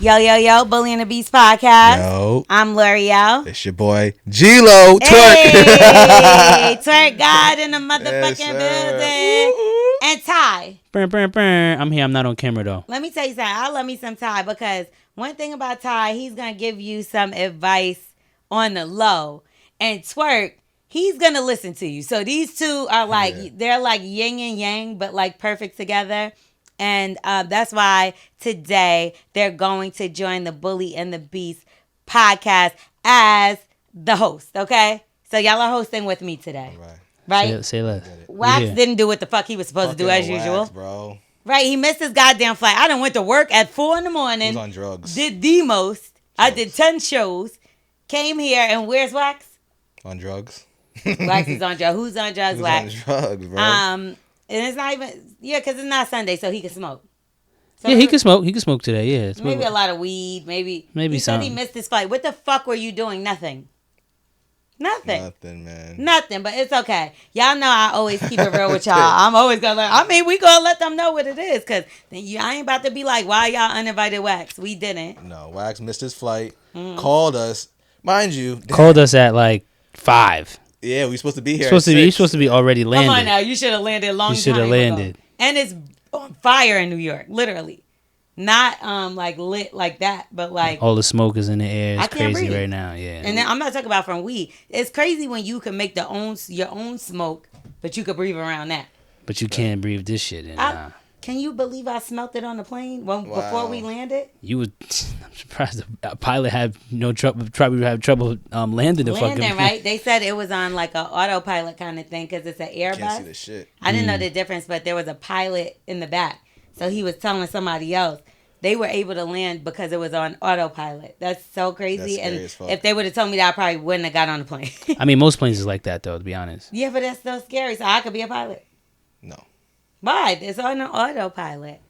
Yo, Bully and the Beast podcast. Yo. I'm Lorel. It's your boy, G-Lo, Twerk. Hey, Twerk God in the motherfucking building. And Ty. I'm here. I'm not on camera, though. Let me tell you something. I love me some Ty because one thing about Ty, he's going to give you some advice on the low. And Twerk, he's going to listen to you. So these two are like, they're like yin and yang, but like perfect together. And that's why today they're going to join the Bully and the Beast podcast as the host, okay? So y'all are hosting with me today. Right? Say less. Wax didn't do what the fuck he was supposed to do as usual. Bro. Right, he missed his goddamn flight. I done went to work at 4 a.m. He was on drugs. Did the most. I did 10 shows. Came here and where's Wax? On drugs. Wax is on drugs. Who's on drugs, Wax? He's on drugs, bro. And it's not even, because it's not Sunday, so he can smoke. So yeah, he can smoke. He can smoke today, yeah. Maybe a lot of weed, maybe he said he missed his flight. What the fuck were you doing? Nothing, man. Nothing, but it's okay. Y'all know I always keep it real with y'all. I'm always gonna learn. I mean, we gonna let them know what it is, because I ain't about to be like, why y'all uninvited Wax? We didn't. No, Wax missed his flight, called us. Mind you. Called us at like 5. Yeah, we supposed to be here. You're supposed to be already landed. Come on now, you should have landed long time ago. You should have landed. And it's on fire in New York, literally. Not like lit like that, but like all the smoke is in the air. It's crazy breathe. right now, yeah. And then I'm not talking about from weed. It's crazy when you can make your own smoke, but you could breathe around that. But you can't breathe this shit in. Can you believe I smelt it on the plane before we landed? I'm surprised the pilot had no trouble. Probably had trouble landing the fucking plane. Right? They said it was on like an autopilot kind of thing because it's an Airbus. Can't see the shit. I didn't know the difference, but there was a pilot in the back, so he was telling somebody else. They were able to land because it was on autopilot. That's so crazy. That's scary as fuck. If they would have told me that, I probably wouldn't have got on the plane. I mean, most planes is like that, though, to be honest. Yeah, but that's so scary. So I could be a pilot. No. Why? It's on an autopilot.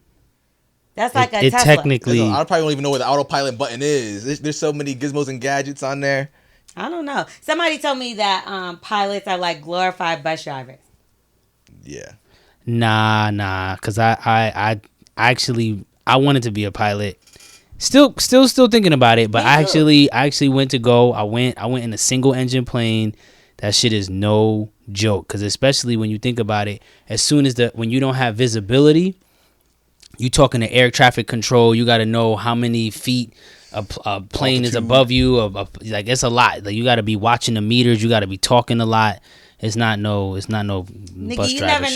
That's like a It Tesla. technically... I probably don't even know where the autopilot button is. There's so many gizmos and gadgets on there. I don't know. Somebody told me that pilots are like glorified bus drivers. Yeah. Nah. Because I actually... I wanted to be a pilot. Still thinking about it, but I actually went to go. I went in a single engine plane. That shit is no joke. Because especially when you think about it, when you don't have visibility, you talking to air traffic control. You got to know how many feet a plane is above you. Like it's a lot. Like you got to be watching the meters. You got to be talking a lot. It's not no Nigga, bus you driver never shit.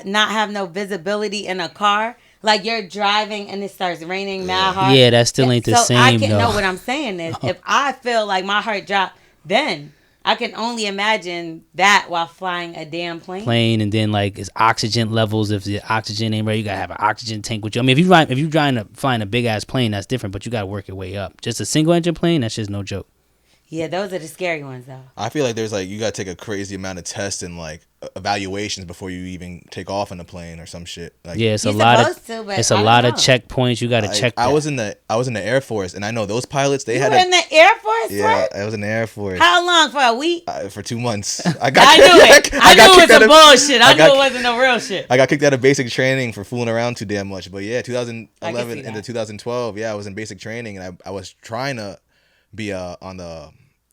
not have no visibility in a car. Like you're driving and it starts raining mad hard. Yeah, that still ain't the same. I can though. know what I'm saying is if I feel like my heart dropped, then I can only imagine that while flying a damn plane. And then like it's oxygen levels. If the oxygen ain't right, you gotta have an oxygen tank with you. I mean, if you're trying to flying a big ass plane, that's different. But you gotta work your way up. Just a single engine plane, that's just no joke. Yeah, those are the scary ones though. I feel like there's like you gotta take a crazy amount of tests and like evaluations before you even take off on a plane or some shit. Like, yeah, it's a of checkpoints. You gotta check. I was in the Air Force, and I know those pilots. They you had were in the Air Force. Yeah, right? I was in the Air Force. How long? For a week? For 2 months. I knew it. I knew it was some bullshit. I knew it wasn't no real shit. I got kicked out of basic training for fooling around too damn much. But yeah, 2011 into 2012, I was in basic training, and I was trying to be on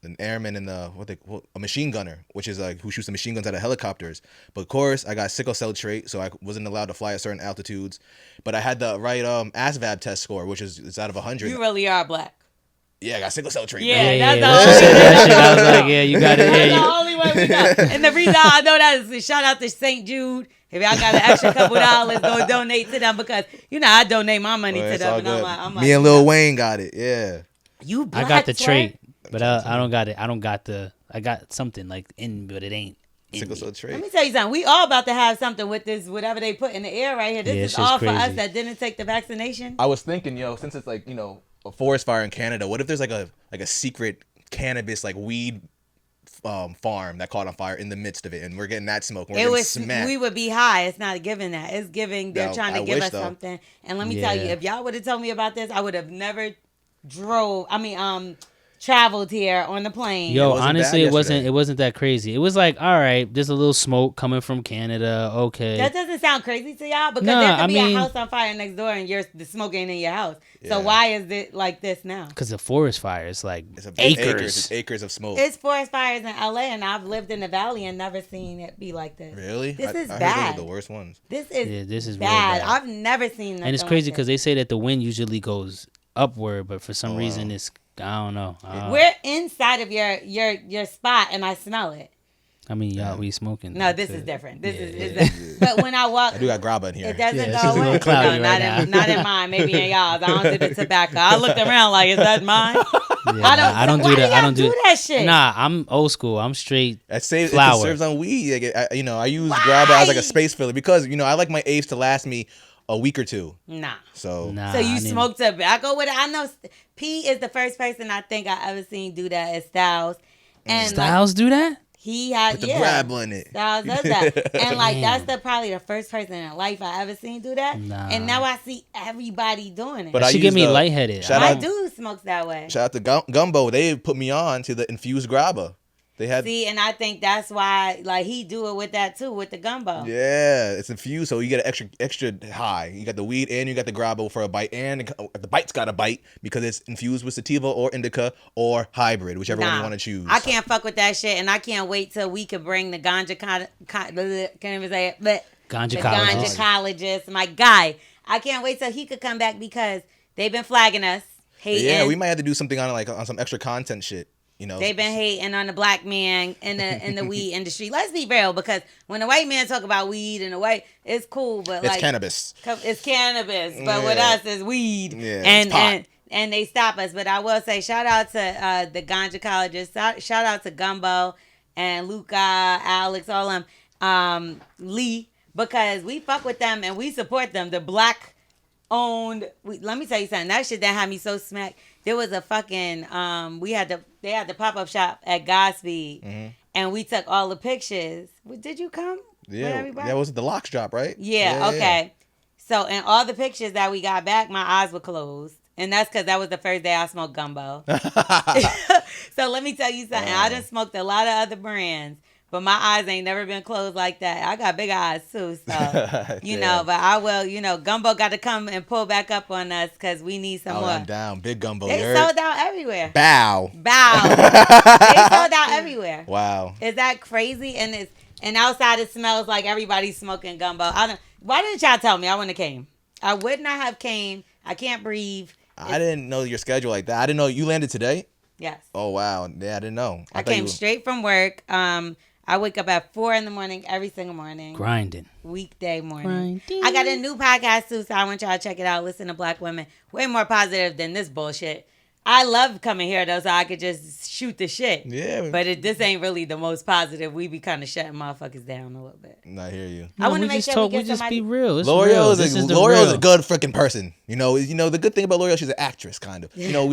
an airman and a machine gunner, which is like who shoots the machine guns out of helicopters. But of course, I got sickle cell trait, so I wasn't allowed to fly at certain altitudes. But I had the right ASVAB test score, which is out of 100. You really are black. Yeah, I got sickle cell trait. Yeah, that's the only way. That shit, I was like, yeah, you got it. That's the only way we know. And the reason I know that is to shout out to St. Jude. If y'all got an extra couple dollars, go donate to them because I donate my money to them. And I'm like, me and Lil Wayne got it. Yeah. You black, I got the Twerk? trait. But I don't got it. I got something like but it ain't. Sickle cell trait. Let me tell you something. We all about to have something with this, whatever they put in the air right here. This is all crazy. for us that didn't take the vaccination. I was thinking, since it's like, a forest fire in Canada, what if there's like a secret cannabis, like weed farm that caught on fire in the midst of it, and we're getting that smoke. And we're getting smacked. We would be high. It's not giving that. It's giving. They're trying to give us something. And let me tell you, if y'all would have told me about this, I would have never drove. traveled here on the plane. Yo, wasn't honestly, bad yesterday. it wasn't that crazy. It was like, all right, there's a little smoke coming from Canada. Okay. That doesn't sound crazy to y'all because Nah, there could I be mean- a house on fire next door and the smoke ain't in your house. So Yeah. why is it like this now? Because the forest fire is like It's acres. It's acres of smoke. It's forest fires in LA, and I've lived in the valley and never seen it be like this. Really? This is I heard bad. those are the worst ones. This is Yeah, this is real bad. bad. I've never seen nothing And it's crazy like because this. they say that the wind usually goes upward, but for some Oh, reason wow. it's, I don't know. We're inside of your spot, and I smell it. I mean, y'all, we smoking. No, this That's is it. different. This Yeah, is. But when I walk, I do got grabba in here. it doesn't Yeah, it's go just a away. little cloudy No, right not in mine. Maybe in y'all's. I don't do the tobacco. I looked around like, is that mine? Yeah, I don't do that. I don't do that shit. Nah, I'm old school. I'm straight. It saves, it Flour. serves on weed. Like, I use grabba as like a space filler because I like my apes to last me a week or two. Nah. So Nah, So you I didn't- smoke tobacco with it? I know P is the first person I think I ever seen do that is Styles. And Styles do that? he had put the grab on it. Styles does that. And like Damn. that's probably the first person in life I ever seen do that. Nah. And now I see everybody doing it. But That I should get use me the- lightheaded. shout My out- dude smokes that way. Shout out to Gumbo. They put me on to the infused grabba. They had See, and I think that's why like he do it with that too, with the gumbo. yeah, it's infused, so you get an extra high. You got the weed and you got the grabba for a bite, and the bite's got a bite because it's infused with sativa or indica or hybrid, whichever one you want to choose. I can't fuck with that shit, and I can't wait till we could bring the ganja can't even say it, but Ganja the colleges. gynecologist, my guy. I can't wait till he could come back because they've been flagging us, hating. Yeah, we might have to do something on some extra content shit. They've been hating on the black man in the weed industry. Let's be real, because when the white man talk about weed and the white, it's cool, but it's like cannabis. it's cannabis, but with us it's weed. Yeah, and it's pot. and they stop us. But I will say shout out to the gynecologist, shout out to Gumbo and Luca, Alex, all them, Lee, because we fuck with them and we support them. The black owned. Let me tell you something. That shit that had me so smacked. There was a fucking they had the pop-up shop at Godspeed, and we took all the pictures. Did you come? with Yeah, everybody? that was the locks drop, right? Yeah, okay. So in all the pictures that we got back, my eyes were closed. And that's because that was the first day I smoked gumbo. So let me tell you something. I done smoked a lot of other brands, but my eyes ain't never been closed like that. I got big eyes too. So, but I will, gumbo got to come and pull back up on us because we need some more. I'm down. Big Gumbo. They you heard? sold out everywhere. Bow. They sold out everywhere. Wow. Is that crazy? And outside it smells like everybody's smoking gumbo. Why didn't y'all tell me? I wouldn't have came. I would not have came. I can't breathe. I didn't know your schedule like that. I didn't know you landed today. Yes. Oh wow. Yeah, I didn't know. I thought came straight from work. I wake up at 4 a.m. every single morning. Grinding. Weekday morning. Grinding. I got a new podcast too, so I want y'all to check it out. Listen to Black Women. Way more positive than this bullshit. I love coming here though, so I could just shoot the shit. Yeah. But this ain't really the most positive. We be kind of shutting motherfuckers down a little bit. I hear you. I want to we make just sure we we get just somebody. be real. It's L'Oreal real. is This is the L'Oreal is a real. good freaking person. The good thing about L'Oreal, she's an actress, kind of.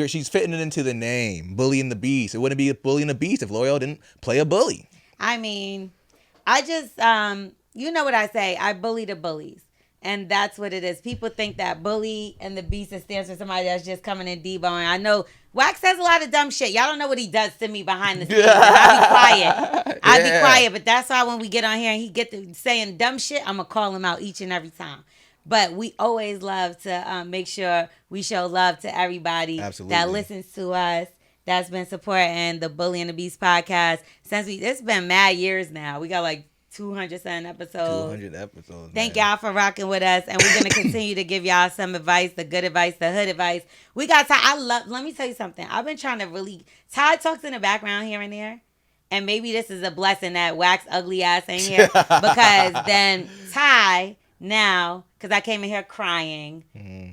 She's fitting it into the name, Bully and the Beast. It wouldn't be a Bully and the Beast if L'Oreal didn't play a bully. I mean, I just, you know what I say? I bully the bullies. And that's what it is. People think that bully and the beast stands for somebody that's just coming in deboning. I know Wax says a lot of dumb shit. Y'all don't know what he does to me behind the scenes. And I be quiet. I be quiet. But that's why when we get on here and he get to saying dumb shit, I'm going to call him out each and every time. But we always love to make sure we show love to everybody that listens to us, that's been supporting the Bully and the Beast podcast. It's been mad years now. We got like 200-something episodes. 200 episodes. Thank y'all for rocking with us. And we're going to continue to give y'all some advice, the good advice, the hood advice. We got Ty. Let me tell you something. I've been trying to really, Ty talks in the background here and there. And maybe this is a blessing that Wax ugly ass ain't here. Because then Ty now, because I came in here crying,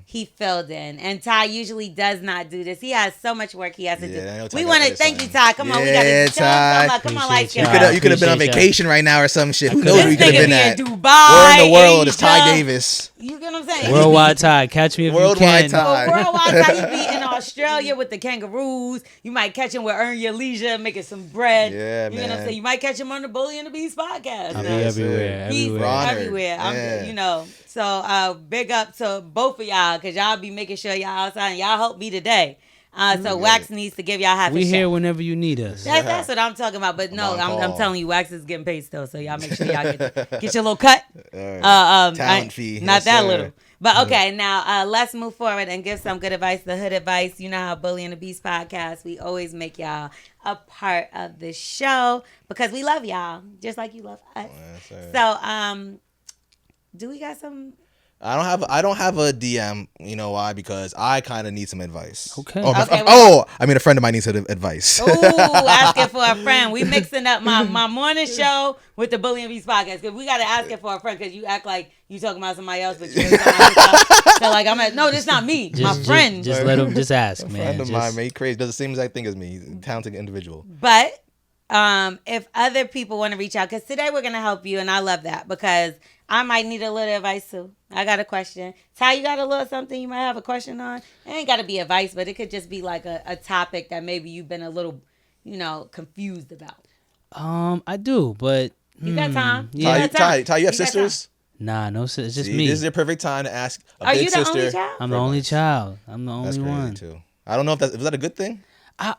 he filled in. And Ty usually does not do this. He has so much work he has to do. We want to thank you, Ty. Come on, we got to Ty. come on, like You could have been on vacation right now or some shit. Who knows where you could have been at? Dubai, Where in the world is Asia. Ty Davis? You get what I'm saying? Worldwide Ty. Catch me if Worldwide you can. Ty. Worldwide Ty, you be in Australia with the kangaroos. You might catch him with Earn Your Leisure, making some bread. Yeah, you know what I'm saying? You might catch him on the Bully and the Beast podcast. I'll be Yes, everywhere. He's Everywhere. Honored. everywhere. Yeah. So big up to both of y'all because y'all be making sure y'all outside and y'all help me today. So Wax needs to give y'all half We a share. here whenever you need us. That's what I'm talking about. But no, I'm telling you, Wax is getting paid still. So y'all make sure y'all get your little cut. Talent fee. Not that little. But okay, now let's move forward and give some good advice, the hood advice. You know how Bully and the Beast podcast, we always make y'all a part of the show because we love y'all just like you love us. So, do we got some? I don't have a DM. You know why? Because I kind of need some advice. Okay. I mean, a friend of mine needs some advice. Ooh, asking for a friend. We mixing up my morning show with the Bully and Beast podcast because we got to ask it for a friend because you act like you talking about somebody else, but you really talking about yourself. So like, I'm like, no, this not me. My friend. Just let him just ask, man. A friend of mine, man, he crazy. Does the same exact thing as me. He's a talented individual. But if other people want to reach out, because today we're going to help you, and I love that because I might need a little advice too. I got a question. Ty, you got a little something you might have a question on? It ain't got to be advice, but it could just be like a topic that maybe you've been a little, confused about. I do, but you got time. Yeah. Ty, you have sisters? Nah, no, it's just me. This is your perfect time to ask a Are big you the sister. only child? I'm the only child. I'm the only That's crazy one. too. I don't know if was that a good thing?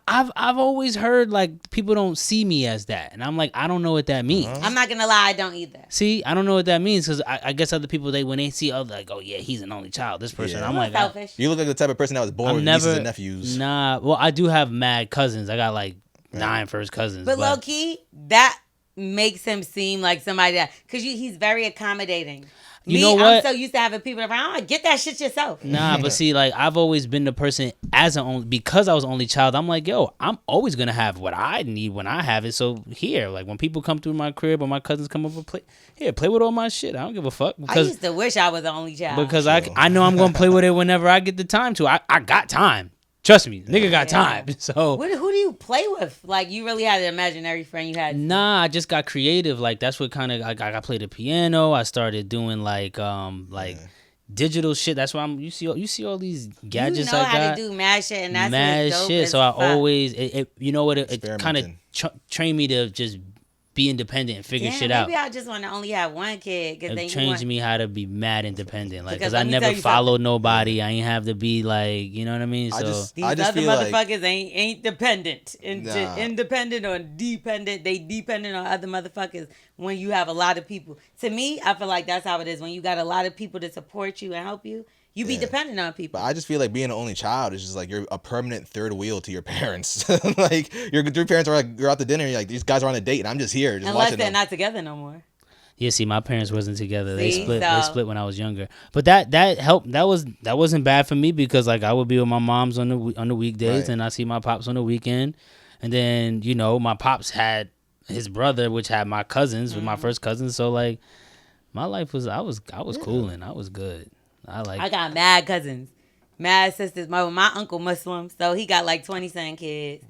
I've always heard like people don't see me as that, and I'm like, I don't know what that means. I'm not gonna lie, I don't either. See, I don't know what that means because I guess other people when they see other like, oh yeah, he's an only child. This person, I'm like, selfish. You look like the type of person that was born with nieces and nephews. Nah, well, I do have mad cousins. I got like 9 first cousins. But low key, that makes him seem like somebody that because he's very accommodating. You know what? I'm so used to having people around. Get that shit yourself. Nah, but see, like I've always been the person because I was only child. I'm like, yo, I'm always gonna have what I need when I have it. So here, like when people come through my crib or my cousins come over, play with all my shit. I don't give a fuck. Because I used to wish I was the only child. Because I know I'm gonna play with it whenever I get the time to. I got time. Trust me, nigga got time. So who do you play with? Like you really had an imaginary friend you had? Nah, I just got creative. Like that's what kind of I played the piano. I started doing like digital shit. That's why you see all these gadgets. You know I got how to do mad shit, and that's mad shit. So I always it kind of trained me to just be independent and figure shit out. Maybe I just want to only have one kid. It changed me how to be mad independent. Like, because I never followed nobody. I ain't have to be like, you know what I mean? So these other motherfuckers ain't dependent. Independent or dependent. They dependent on other motherfuckers when you have a lot of people. To me, I feel like that's how it is. When you got a lot of people to support you and help you, you be dependent on people. But I just feel like being an only child is just like you're a permanent third wheel to your parents. Like your parents are like, you're out to dinner, you're like, these guys are on a date and I'm just here. Unless they're not together no more. Yeah, see, my parents wasn't together. They split. They split when I was younger. But that helped. That wasn't bad for me because like I would be with my moms on the weekdays and I see my pops on the weekend, and then my pops had his brother, which had my cousins, with my first cousins. So like, my life was I was cooling. I was good. I got mad cousins, mad sisters. My uncle Muslim, so he got like 20-something kids.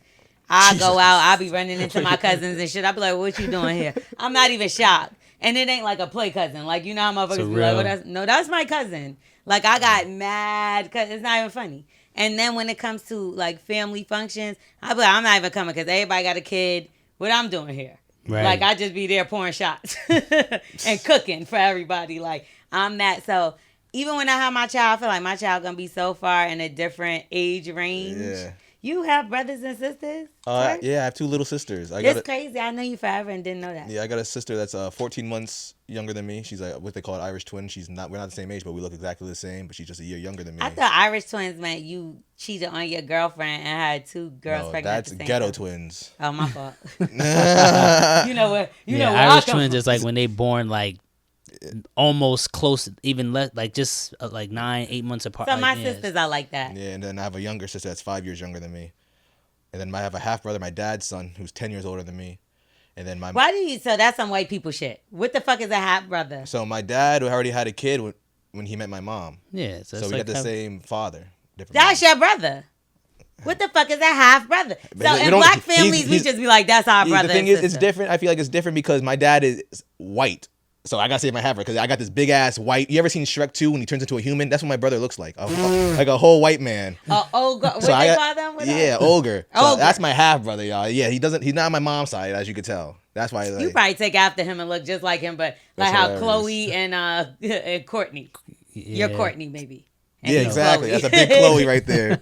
I go out, I be running into my cousins and shit. I be like, what you doing here? I'm not even shocked. And it ain't like a play cousin. Like, you know how motherfuckers be like, that's my cousin. Like, I got mad cousins. It's not even funny. And then when it comes to like family functions, I be like, I'm not even coming because everybody got a kid. What I'm doing here? Right. Like, I just be there pouring shots and cooking for everybody. Like, I'm that. So even when I have my child, I feel like my child gonna be so far in a different age range. Yeah. You have brothers and sisters? Yeah, I have 2 little sisters. That's crazy. I know you forever and didn't know that. Yeah, I got a sister that's 14 months younger than me. She's like what they call an Irish twin. We're not the same age, but we look exactly the same. But she's just a year younger than me. I thought Irish twins meant you cheated on your girlfriend and had 2 girls pregnant. That's ghetto twins. Oh, my fault. You know what? Irish twins is like when they born like almost close, even less, like just like 9-8 months apart. So my sisters are like that. Yeah, and then I have a younger sister that's 5 years younger than me, and then I have a half brother, my dad's son, who's 10 years older than me, and then my. So that's some white people shit. What the fuck is a half brother? So my dad already had a kid when he met my mom. Yeah, so we got the same father. That's your brother. What the fuck is a half brother? So in black families, we just be like, that's our brother. The thing is, it's different. I feel like it's different because my dad is white. So I gotta say my half brother because I got this big ass white. You ever seen Shrek 2 when he turns into a human? That's what my brother looks like, like a whole white man. Ogre. What they call them? Yeah, ogre. So that's my half brother, y'all. Yeah, he's not on my mom's side, as you could tell. That's why. Like, you probably take after him and look just like him, but like how hilarious. Chloe and Courtney. Yeah. You're Courtney, maybe. And Yeah, he's exactly. Chloe. That's a big Chloe right there.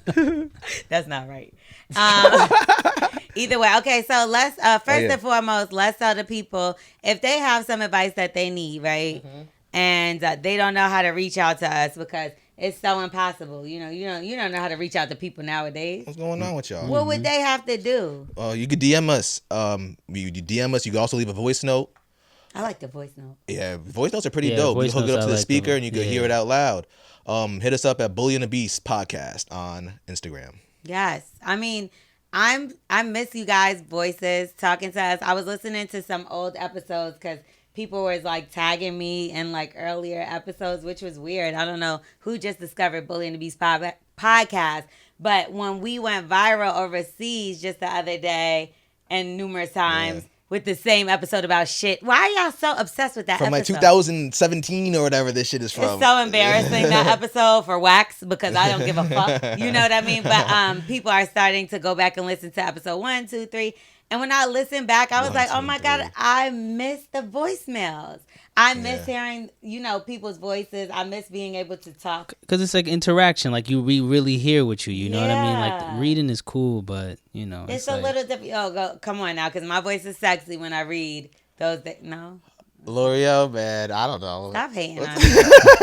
That's not right. Either way, okay. So let's first and foremost, let's tell the people if they have some advice that they need, right? And they don't know how to reach out to us because it's so impossible. You don't know how to reach out to people nowadays. What's going on with y'all? What would they have to do? You could DM us. You DM us. You can also leave a voice note. I like the voice note. Yeah, voice notes are pretty dope. You can hook it up to the speaker and you can hear it out loud. Hit us up at Bully and the Beast podcast on Instagram. Yes, I mean, I miss you guys' voices talking to us. I was listening to some old episodes because people were like tagging me in like earlier episodes, which was weird. I don't know who just discovered Bully and the Beast podcast, but when we went viral overseas just the other day and numerous times. Yeah. With the same episode about shit. Why are y'all so obsessed with that from episode? Like 2017 or whatever this shit is from. It's so embarrassing, that episode, for wax, because I don't give a fuck. You know what I mean? But people are starting to go back and listen to episode 1, 2, 3. And when I listened back, I was like, oh my God, I miss the voicemails. I miss hearing, people's voices. I miss being able to talk. Because it's like interaction. Like we really hear with you. You know what I mean? Like reading is cool, but, It's a little different. Oh, come on now, because my voice is sexy when I read those. No. L'Oreal, man, I don't know. Stop hating on me.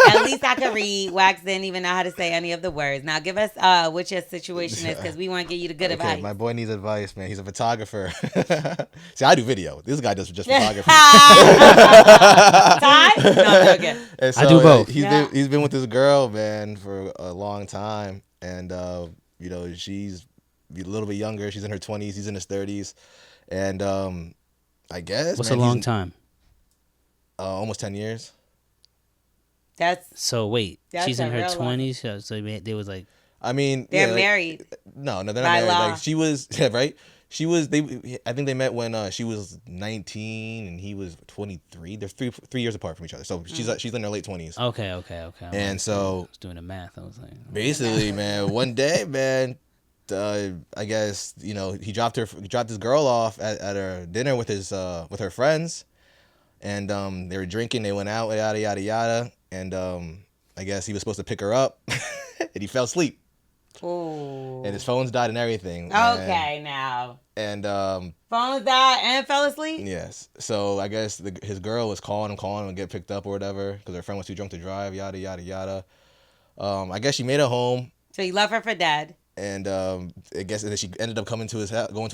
At least I could read. Wax didn't even know how to say any of the words. Now give us what your situation is, because we want to give you the good advice. My boy needs advice, man. He's a photographer. See, I do video. This guy does just photography. Ty? No, okay. So, I do both. He's been with this girl, man, for a long time, and she's a little bit younger. She's in her 20s. He's in his 30s, and I guess what's a long time? Almost 10 years. So wait, she's in her 20s. So they was like, I mean, they're married. No, they're not married. Law. Like she was, right? She was. I think they met when she was 19 and he was 23. They're three years apart from each other. So she's in her late 20s. Okay. And so I was doing the math. I was like, basically, man, one day, man, I guess he dropped this girl off at her dinner with her friends. And they were drinking. They went out, yada yada yada. And I guess he was supposed to pick her up, and he fell asleep. Ooh. And his phone's died and everything. Okay, now. And phone's died and fell asleep. Yes. So I guess his girl was calling him to get picked up or whatever because her friend was too drunk to drive. Yada yada yada. I guess she made it home. So he left her for dead. And I guess and then she ended up going to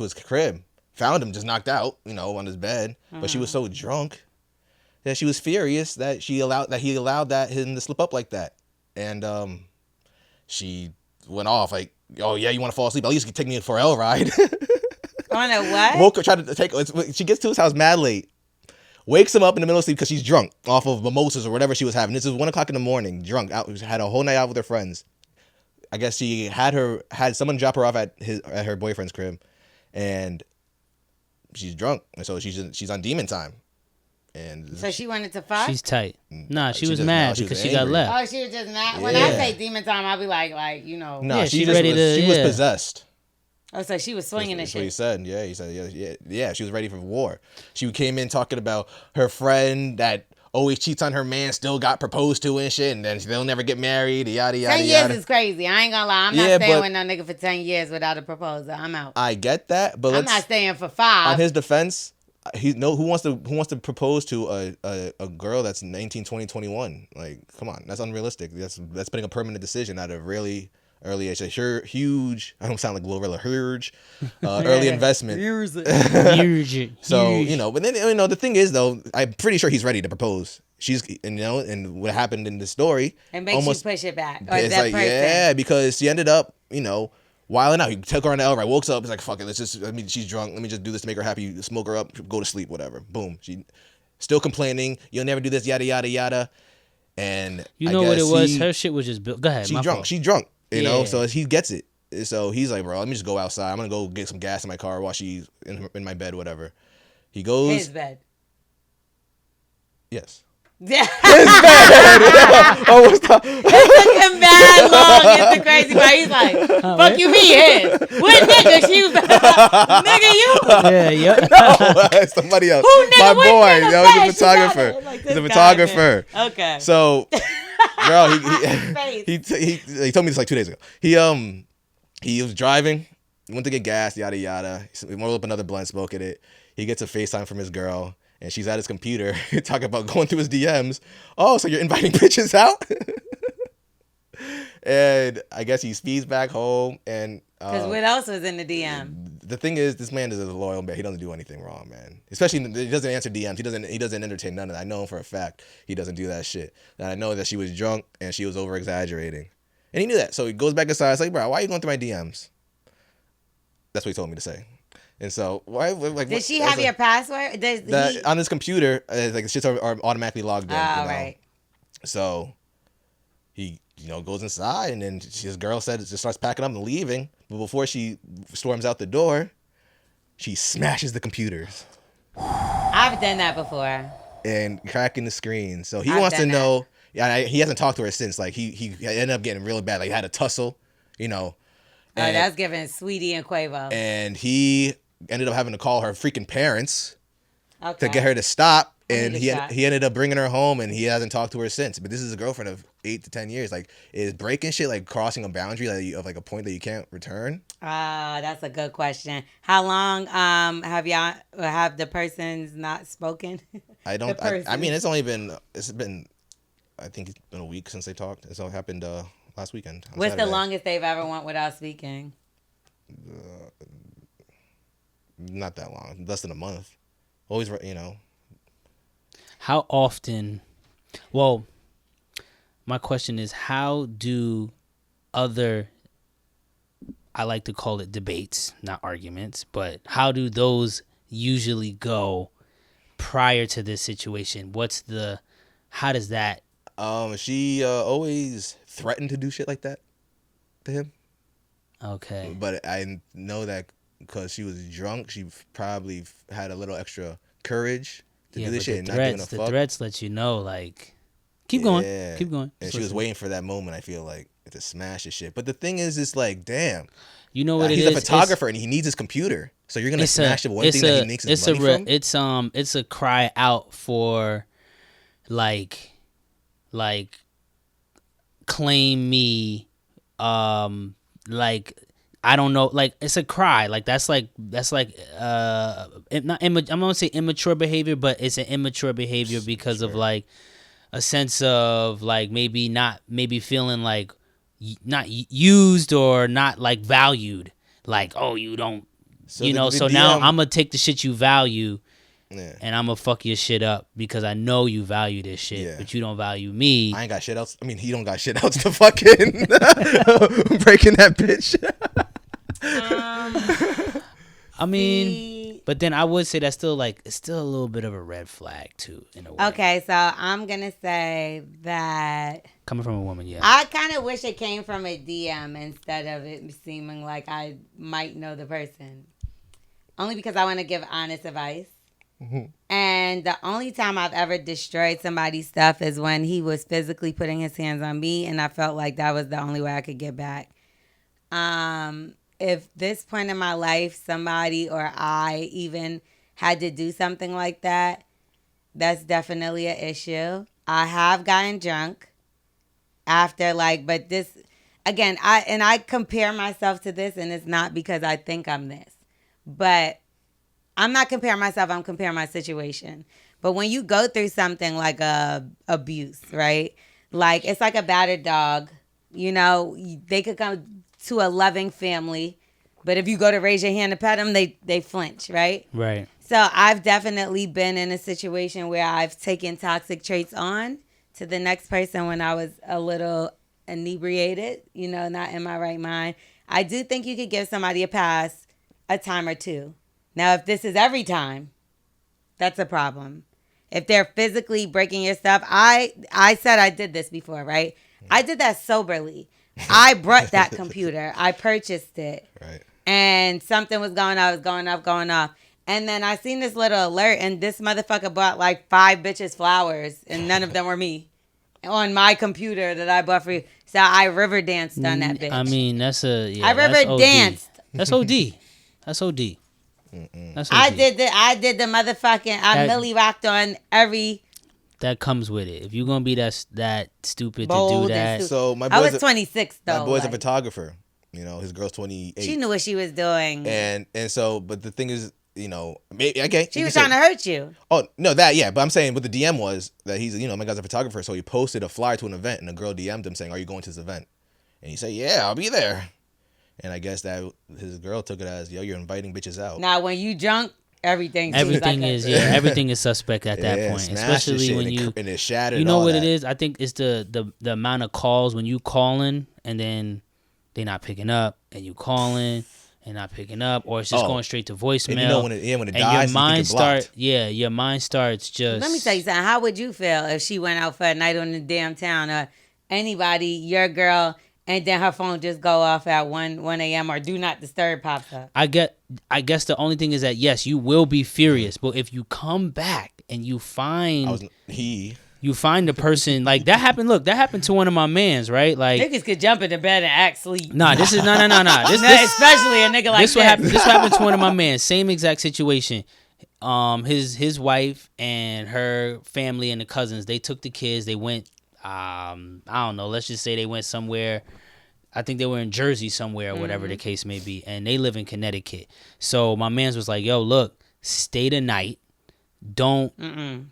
his crib. Found him just knocked out, on his bed. But she was so drunk. Yeah, she was furious that he allowed him to slip up like that, and she went off like, "Oh yeah, you want to fall asleep? At least you can take me for a ride." On a what? Woke her, tried to take. She gets to his house mad late, wakes him up in the middle of sleep because she's drunk off of mimosas or whatever she was having. This is 1:00 in the morning, drunk out. Had a whole night out with her friends. I guess she had someone drop her off at her boyfriend's crib, and she's drunk, and so she's on demon time. And so she wanted to fuck? She's tight. Nah, she was mad because she got left. Oh, she was just mad. When I say demon time, I'll be like. No, she was possessed. Oh, so she was swinging and shit. That's what he said. Yeah, he said, yeah, she was ready for war. She came in talking about her friend that always cheats on her man, still got proposed to and shit, and then they'll never get married, yada, yada, 10 years is crazy. I ain't gonna lie. I'm not staying with no nigga for 10 years without a proposal. I'm out. I get that, but I'm not staying for 5. On his defense, who wants to propose to a girl that's 19, 20, 21? Like, come on, that's unrealistic. That's putting a permanent decision at a really early age. A huge, I don't sound like Lorel, huge early investment. Huge. So, but then the thing is though, I'm pretty sure he's ready to propose. She's, and what happened in the story, it makes you push it back. Or it's like, yeah, because she ended up, wilding out. He took her on the L, right? Woke up. He's like, fuck it. She's drunk. Let me just do this to make her happy. Smoke her up. Go to sleep. Whatever. Boom. She still complaining. You'll never do this. Yada yada yada. And I guess what it was? Her shit was just built. Go ahead. She's drunk. She's drunk. So he gets it. So he's like, bro, let me just go outside. I'm gonna go get some gas in my car while she's in my bed. Whatever. He goes. His bed. Yes. Yeah. It's bad. Oh, what's the? It took him mad long. It's the crazy part. He's like, fuck you, me, his. What nigga? She was nigga, you. Yeah, yeah. No, somebody else. Who nigga? My What boy. nigga That was bad? a photographer. Like He's a photographer. Okay. So, girl, Face. he told me this like 2 days ago. He was driving, went to get gas, yada yada. He rolled up another blunt, smoking it. He gets a FaceTime from his girl, and she's at his computer talking about going through his DMs. Oh, so you're inviting bitches out? And I guess he speeds back home, and because what else was in the DM? the thing is, this man is a loyal man. He doesn't do anything wrong, man. Especially he doesn't answer DMs. He doesn't entertain none of that. I know him for a fact. He doesn't do that shit. And I know that she was drunk and she was over exaggerating, and he knew that. So he goes back inside. It's like, bro, why are you going through my DMs? That's what he told me to say. And so why? Like, did she have your password? On his computer? Like the shit's are automatically logged in. Oh, right. So he goes inside, and then his girl just starts packing up and leaving. But before she storms out the door, she smashes the computers. I've done that before. And cracking the screen. So he wants to know. Yeah, he hasn't talked to her since. Like he ended up getting really bad. Like had a tussle, And, that's giving Sweetie and Quavo. And he ended up having to call her freaking parents to get her to stop. And he ended up bringing her home, and he hasn't talked to her since. But this is a girlfriend of 8 to 10 years. Like, is breaking shit like crossing a boundary of like a point that you can't return? That's a good question. How long have the persons not spoken? I don't. I mean, it's been I think it's been a week since they talked. It's all happened last weekend. What's Saturday. the longest they've ever went without speaking? Not that long. Less than a month. Always, How often? Well, my question is, how do other, I like to call it debates, not arguments, but how do those usually go prior to this situation? How does that? She always threatened to do shit like that to him. Okay. But I know that because she was drunk, she probably had a little extra courage to do this shit and not giving a fuck. The threats let you know, like, keep going. And she was waiting for that moment, I feel like, to smash this shit. But the thing is, it's like, damn. You know what it is? He's a photographer and he needs his computer. So you're gonna smash the one thing that he makes his money from? It's a cry out for, like claim me, like, I don't know, like, it's a cry, like that's like I'm gonna say immature behavior, but it's an immature behavior because of like a sense of like maybe feeling like not used or not like valued, like, oh, you don't, so now I'm gonna take the shit you value. Yeah. And I'm gonna fuck your shit up because I know you value this shit, but you don't value me. I ain't got shit else. I mean, he don't got shit else to fucking breaking that bitch. I mean, but then I would say that's still it's still a little bit of a red flag too, in a way. Okay, so I'm gonna say that coming from a woman, yeah. I kind of wish it came from a DM instead of it seeming like I might know the person, only because I want to give honest advice. Mm-hmm. And the only time I've ever destroyed somebody's stuff is when he was physically putting his hands on me, and I felt like that was the only way I could get back. If this point in my life, somebody or I even had to do something like that, that's definitely an issue. I have gotten drunk after, but this, again, I compare myself to this, and it's not because I think I'm this, but I'm not comparing myself, I'm comparing my situation. But when you go through something like abuse, right? Like, it's like a battered dog. They could come to a loving family, but if you go to raise your hand to pet them, they flinch, right? Right. So I've definitely been in a situation where I've taken toxic traits on to the next person when I was a little inebriated, not in my right mind. I do think you could give somebody a pass a time or two. Now, if this is every time, that's a problem. If they're physically breaking your stuff, I said I did this before, right? I did that soberly. I brought that computer. I purchased it. Right. And something was going off. And then I seen this little alert, and this motherfucker bought like 5 bitches flowers, and none of them were me. On my computer that I bought for you. So I river danced on that bitch. I mean, that's a... Yeah, I river danced. That's OD. That's OD. That's OD. I did the motherfucking... I milli rocked on every... That comes with it. If you're going to be that stupid Bold to do that... So my I was 26, though. My boy's a photographer. You know, his girl's 28. She knew what she was doing. And so, but the thing is... You know, maybe, okay. She was trying to hurt you. Oh, no, that, yeah. But I'm saying what the DM was that he's, you know, my guy's a photographer. So he posted a flyer to an event and a girl DM'd him saying, are you going to this event? And he said, yeah, I'll be there. And I guess that his girl took it as, yo, you're inviting bitches out. Now, when you drunk, everything is suspect at that point. Especially when and it's shattered. You know what it is? I think it's the amount of calls when you calling and then they not picking up and you calling. And not picking up, or it's just going straight to voicemail. And you know when it dies, your mind starts just. Let me tell you something. How would you feel if she went out for a night on the damn town, or anybody, your girl, and then her phone just go off at 1 a.m. or do not disturb pops up? I guess the only thing is that yes, you will be furious, but if you come back and you find you find the person like that happened. Look, that happened to one of my mans, right? Like niggas could jump into bed and act sleep. Nah, this is no. This especially a nigga like this. This happened to one of my mans. Same exact situation. His wife and her family and the cousins. They took the kids. They went. I don't know. Let's just say they went somewhere. I think they were in Jersey somewhere, or whatever the case may be, and they live in Connecticut. So my man's was like, "Yo, look, stay the night." Don't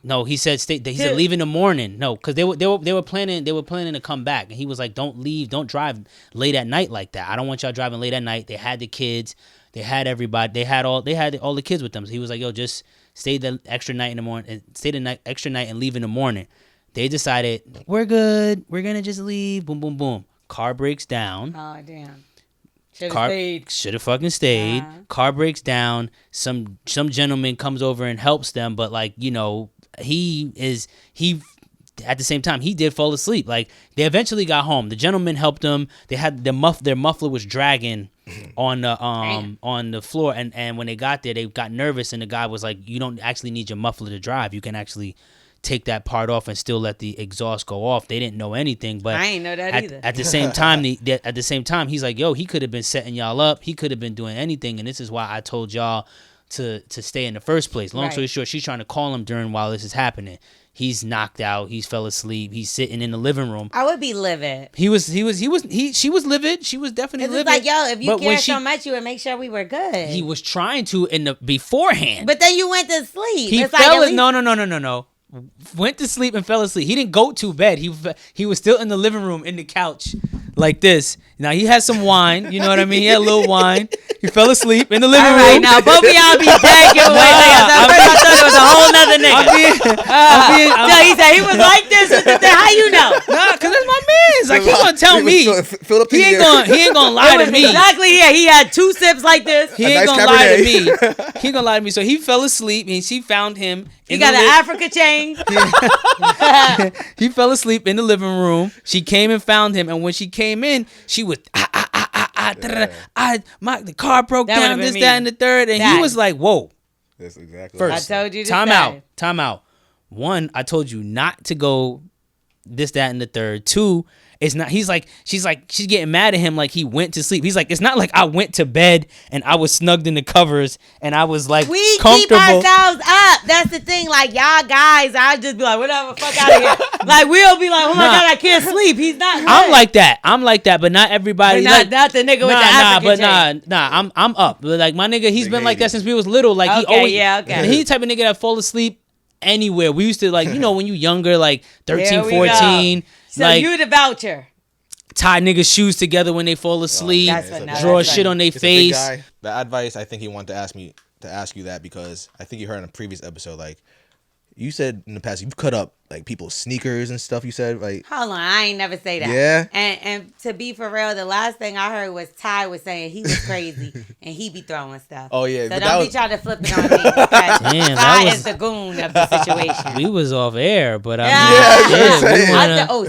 no. He said stay. He said leave in the morning. No, because they were planning to come back, and he was like, don't leave, don't drive late at night like that. I don't want y'all driving late at night. They had the kids, they had everybody, they had all the kids with them. So he was like, yo, just stay the extra night in the morning, and stay the extra night and leave in the morning. They decided we're good. We're gonna just leave. Boom, boom, boom. Car breaks down. Oh damn. Should have fucking stayed. Car breaks down. Some gentleman comes over and helps them, but like, you know, he at the same time he did fall asleep. Like they eventually got home. The gentleman helped them. They had their muffler was dragging on the floor, and when they got there, they got nervous, and the guy was like, you don't actually need your muffler to drive. You can actually take that part off and still let the exhaust go off. They didn't know anything, but I ain't know that either. At the same time, he's like, yo, he could have been setting y'all up. He could have been doing anything, and this is why I told y'all to stay in the first place. Long story short, she's trying to call him while this is happening. He's knocked out. He's fell asleep. He's sitting in the living room. I would be livid. She was livid. She was definitely livid. It's like, yo, if you care so much, you would make sure we were good. He was trying to in the beforehand. But then you went to sleep. No. Went to sleep and fell asleep. He didn't go to bed. He was still in the living room in the couch like this. Now he had some wine. You know what I mean? He had a little wine. He fell asleep in the living room. All right, now both of y'all be dead giveaway. I thought it was a whole nother nigga. So he said he was like this. How you know? Nah, cause that's my man's. Like he gonna tell me. He ain't gonna lie to me. Exactly. Yeah, he had 2 sips like this. He ain't gonna lie to me. He ain't gonna lie to me. So he fell asleep and she found him. He got an Africa chain. He fell asleep in the living room. She came and found him, and when she came in, she was the car broke down, that, and the third, and he was like, "Whoa." That's exactly. First, I told you. Time out. 1, I told you not to go. This, that, and the third. 2, it's not. She's getting mad at him like he went to sleep. He's like, it's not like I went to bed and I was snugged in the covers and I was like we comfortable. Keep ourselves up. That's the thing. Like y'all guys, I'll just be like, whatever, fuck out of here. Like we'll be like, oh my god, I can't sleep. He's not. Good. I'm like that, but not everybody. But not the nigga with the African chain. I'm up. But like my nigga, he's been like that since we was little. Like he always. Okay. He the type of nigga that fall asleep anywhere. We used to like, you know, when you younger, like 13, 14. So like, you the voucher. Tie niggas' shoes together when they fall asleep. Draw shit on their face. The advice, I think he wanted to ask you that because I think you heard in a previous episode, like you said in the past, you've cut up like people's sneakers and stuff. You said like. Hold on, I ain't never say that. Yeah. And to be for real, the last thing I heard was Ty was saying he was crazy and he be throwing stuff. Oh yeah, so don't be trying to flip it on me. Damn, Ty is the goon of the situation. We was off air, but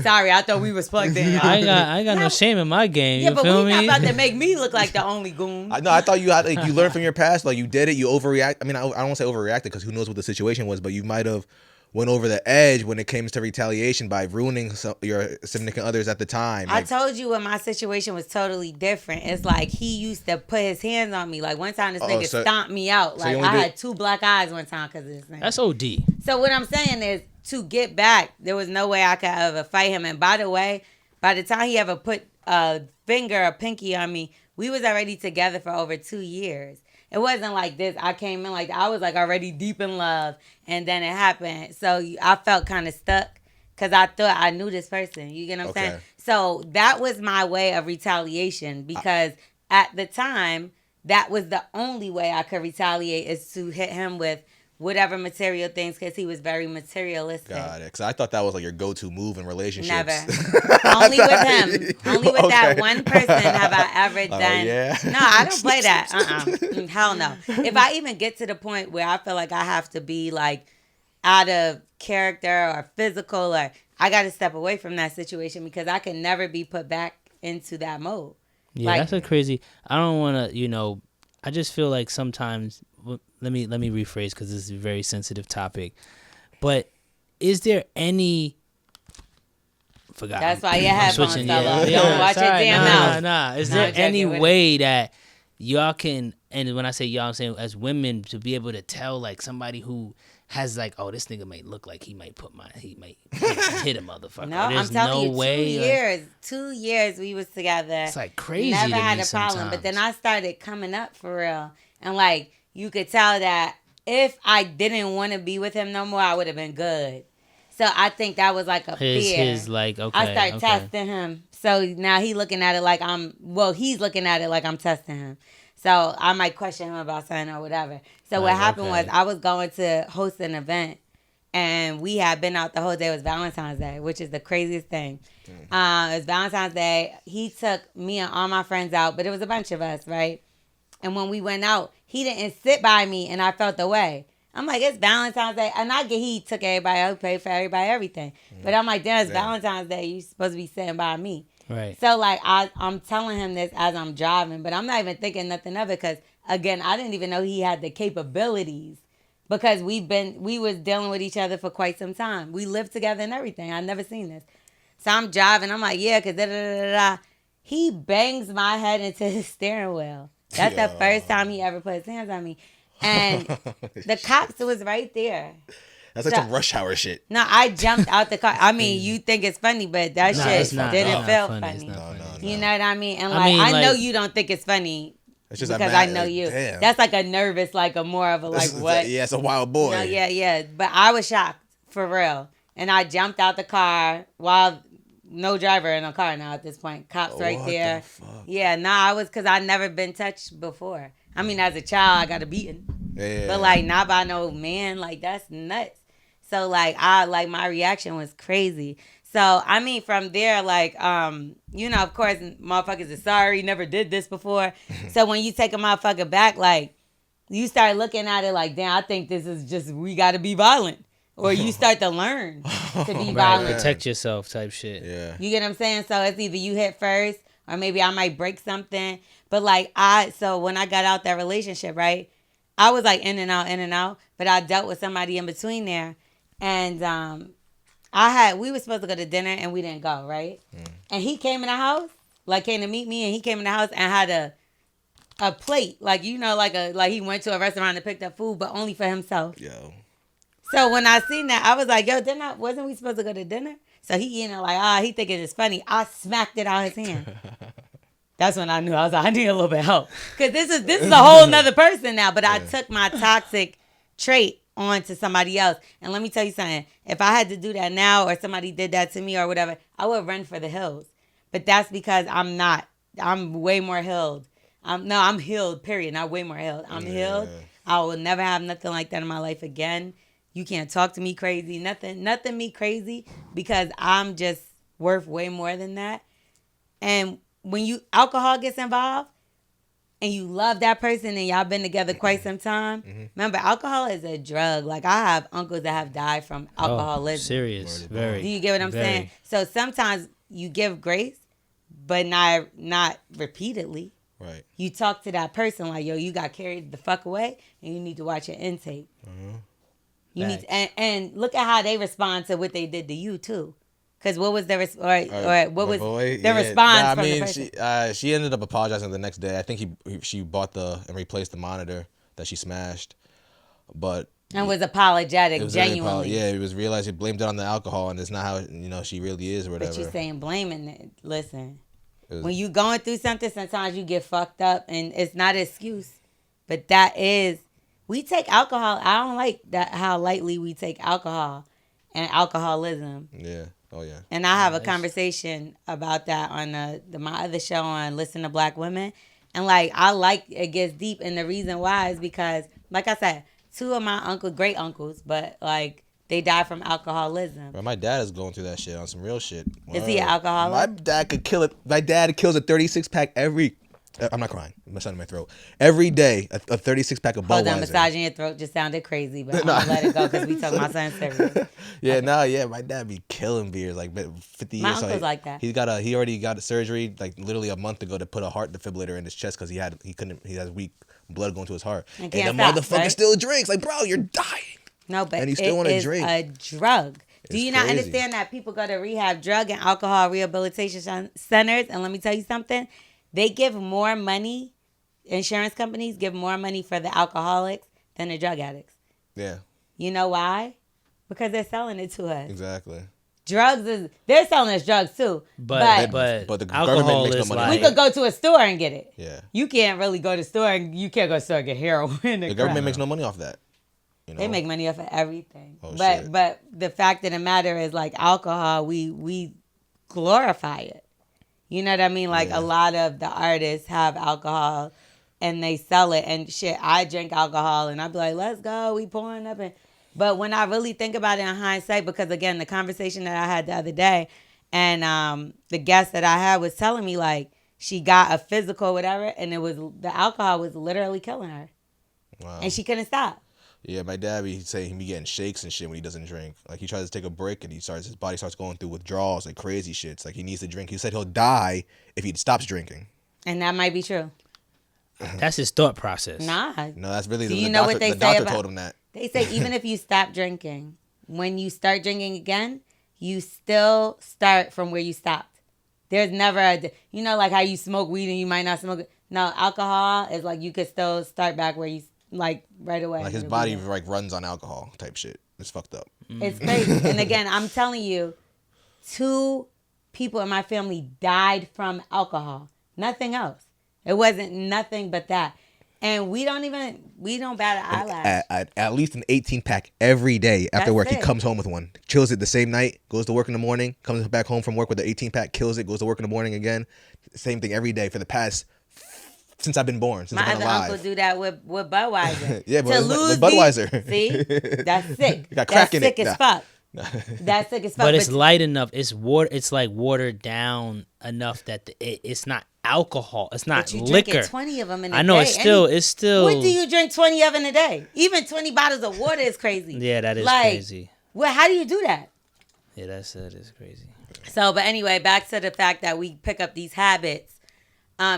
sorry, I thought we was plugged in. I got no shame in my game. You feel me? Not about to make me look like the only goon. I thought you had you learned from your past, like you did it, you overreact. I mean, I don't want to say overreacted because who knows what the situation was, but you might have went over the edge when it came to retaliation by ruining your significant others at the time. I told you when my situation was totally different. It's like he used to put his hands on me. Like one time this nigga stomped me out. Like I had 2 black eyes one time because of this thing. That's OD. So what I'm saying is to get back, there was no way I could ever fight him. And by the way, by the time he ever put a pinky on me, we was already together for over 2 years. It wasn't like this. I came in like I was like already deep in love, and then it happened. So I felt kind of stuck because I thought I knew this person. You get what I'm saying? So that was my way of retaliation because at the time, that was the only way I could retaliate is to hit him with whatever material things because he was very materialistic. Got it. Because I thought that was like your go-to move in relationships. Never. Only with him. Only with that one person have I ever done. Yeah. No, I don't play that. Hell no. If I even get to the point where I feel like I have to be like out of character or physical or I got to step away from that situation because I can never be put back into that mode. Yeah, like, that's a crazy. I don't want to, I just feel like sometimes. Let me rephrase because this is a very sensitive topic. But is there any? Forgot. That's why your headphones fell off. You don't watch your damn mouth. Nah. Is there any way that y'all can? And when I say y'all, I'm saying as women to be able to tell like somebody who has like, oh, this nigga might look like he might hit a motherfucker. No, I'm telling you, 2 years we was together. It's like crazy. Never to had me a problem, sometimes. but then I started coming up for real, and like. You could tell that if I didn't want to be with him no more, I would have been good. So I think that was like a fear. His like, okay. I started testing him. So now he's looking at it like he's looking at it like I'm testing him. So I might question him about something or whatever. So what happened was I was going to host an event and we had been out the whole day. It was Valentine's Day, which is the craziest thing. It was Valentine's Day. He took me and all my friends out, but it was a bunch of us, right? And when we went out, he didn't sit by me, and I felt the way. I'm like, it's Valentine's Day. And I get he took everybody out, paid for everybody, everything. But I'm like, damn, it's Valentine's Day. You're supposed to be sitting by me. Right. So, like, I'm telling him this as I'm driving, but I'm not even thinking nothing of it because, again, I didn't even know he had the capabilities because we was dealing with each other for quite some time. We lived together and everything. I'd never seen this. So I'm driving. I'm like, yeah, because da-da-da-da-da. He bangs my head into his steering wheel. That's the first time he ever put his hands on me. And the cops was right there. That's like some rush hour shit. No, I jumped out the car. I mean, you think it's funny, but that shit didn't feel funny. No. You know what I mean? And I know you don't think it's funny it's just because I know you. Damn. That's like a nervous, like a more of a like what? Yeah, it's a wild boy. No, yeah. But I was shocked, for real. And I jumped out the car while... No driver in a car now at this point. Cops right there. The fuck? Yeah, I was because I'd never been touched before. I mean, as a child, I got a beating. Yeah. But like not by no man. Like that's nuts. So like my reaction was crazy. So I mean, from there, like of course, motherfuckers are sorry, never did this before. So when you take a motherfucker back, like you start looking at it like, damn, I think this is just we got to be violent. Or you start to learn to be violent. Protect yourself type shit. Yeah. You get what I'm saying? So it's either you hit first or maybe I might break something. But like so when I got out that relationship, right? I was like in and out. But I dealt with somebody in between there. And we were supposed to go to dinner and we didn't go, right? And he came in the house, like came to meet me and he came in the house and had a plate. Like, like he went to a restaurant and picked up food, but only for himself. Yo. So when I seen that, I was like, yo, wasn't we supposed to go to dinner? So he, he thinking it's funny. I smacked it out his hand. That's when I knew. I was like, I need a little bit of help. Because this is a whole nother person now. But I took my toxic trait on to somebody else. And let me tell you something. If I had to do that now or somebody did that to me or whatever, I would run for the hills. But that's because I'm not. I'm way more healed. I'm healed, period. Not way more healed. I'm healed. I will never have nothing like that in my life again. You can't talk to me crazy. Nothing me crazy because I'm just worth way more than that. And when alcohol gets involved and you love that person and y'all been together quite some time, remember, alcohol is a drug. Like, I have uncles that have died from alcoholism. Serious. Very. Do you get what I'm saying? So sometimes you give grace, but not repeatedly. Right. You talk to that person like, yo, you got carried the fuck away and you need to watch your intake. You need to, and look at how they respond to what they did to you too. Because what was their response from the person? She ended up apologizing the next day. I think she bought and replaced the monitor that she smashed, but and was apologetic, genuinely. It was realized he blamed it on the alcohol, and it's not how she really is or whatever. But you saying blaming it? Listen, when you going through something, sometimes you get fucked up, and it's not an excuse, but that is. We take alcohol. I don't like that how lightly we take alcohol and alcoholism. Yeah. Oh yeah. And I have a conversation about that on my other show on Listen to Black Women. And I like it gets deep, and the reason why is because, like I said, two of my great uncles, but they died from alcoholism. Bro, my dad is going through that shit on some real shit. Is he an alcoholic? My dad could kill it. My dad kills a 36-pack every. I'm not crying. I'm in my throat. Every day, a 36-pack of Budweiser. Hold on, massaging your throat just sounded crazy, but I'm going to let it go because we talking about something serious. My dad be killing beers, 50 years. My uncle's like that. He already got a surgery, literally a month ago to put a heart defibrillator in his chest because he has weak blood going to his heart. And the motherfucker still drinks. Bro, you're dying. No, but and he still want to drink. A drug. Do you not crazy. understand that people go to rehab, drug and alcohol rehabilitation centers? And let me tell you something. They give more money, insurance companies give more money for the alcoholics than the drug addicts. Yeah. You know why? Because they're selling it to us. Exactly. They're selling us drugs too. But the government makes no money. We could go to a store and get it. Yeah. You can't really go to the store and you can't go to the store and get heroin. The government makes no money off that. They make money off of everything. Oh, but shit. But the fact of the matter is alcohol, we glorify it. You know what I mean? A lot of the artists have alcohol and they sell it. And shit, I drink alcohol and I be like, let's go. We pouring up. But when I really think about it in hindsight, because again, the conversation that I had the other day and the guest that I had was telling me she got a physical whatever and the alcohol was literally killing her. Wow. And she couldn't stop. Yeah, my dad be saying he be getting shakes and shit when he doesn't drink. He tries to take a break and his body starts going through withdrawals and crazy shit. It's he needs to drink. He said he'll die if he stops drinking. And that might be true. That's his thought process. Nah. No, that's really Do the you know doctor. what they the say doctor told him that. They say even if you stop drinking, when you start drinking again, you still start from where you stopped. There's never how you smoke weed and you might not smoke it. No, alcohol is you could still start back where you right away. His body runs on alcohol type shit. It's fucked up. It's crazy. And again, I'm telling you, 2 people in my family died from alcohol. Nothing else. It wasn't nothing but that. And we don't bat an eyelash. At least an 18-pack every day after That's work. it. He comes home with one. Chills it the same night. Goes to work in the morning. Comes back home from work with the 18-pack. Kills it. Goes to work in the morning again. Same thing every day for the past... Since I've been born, since I've been alive. My other uncle do that with Budweiser. Yeah, but with Budweiser. See? That's sick. Got crack in it. That's sick as fuck. That's sick as fuck. But it's light enough. It's watered down enough that it's not alcohol. It's not but you liquor. Drinking 20 of them in a day. I know it's still. What do you drink 20 of in a day? Even 20 bottles of water is crazy. Yeah, that is crazy. Well, how do you do that? Yeah, that is crazy. So, but anyway, back to the fact that we pick up these habits.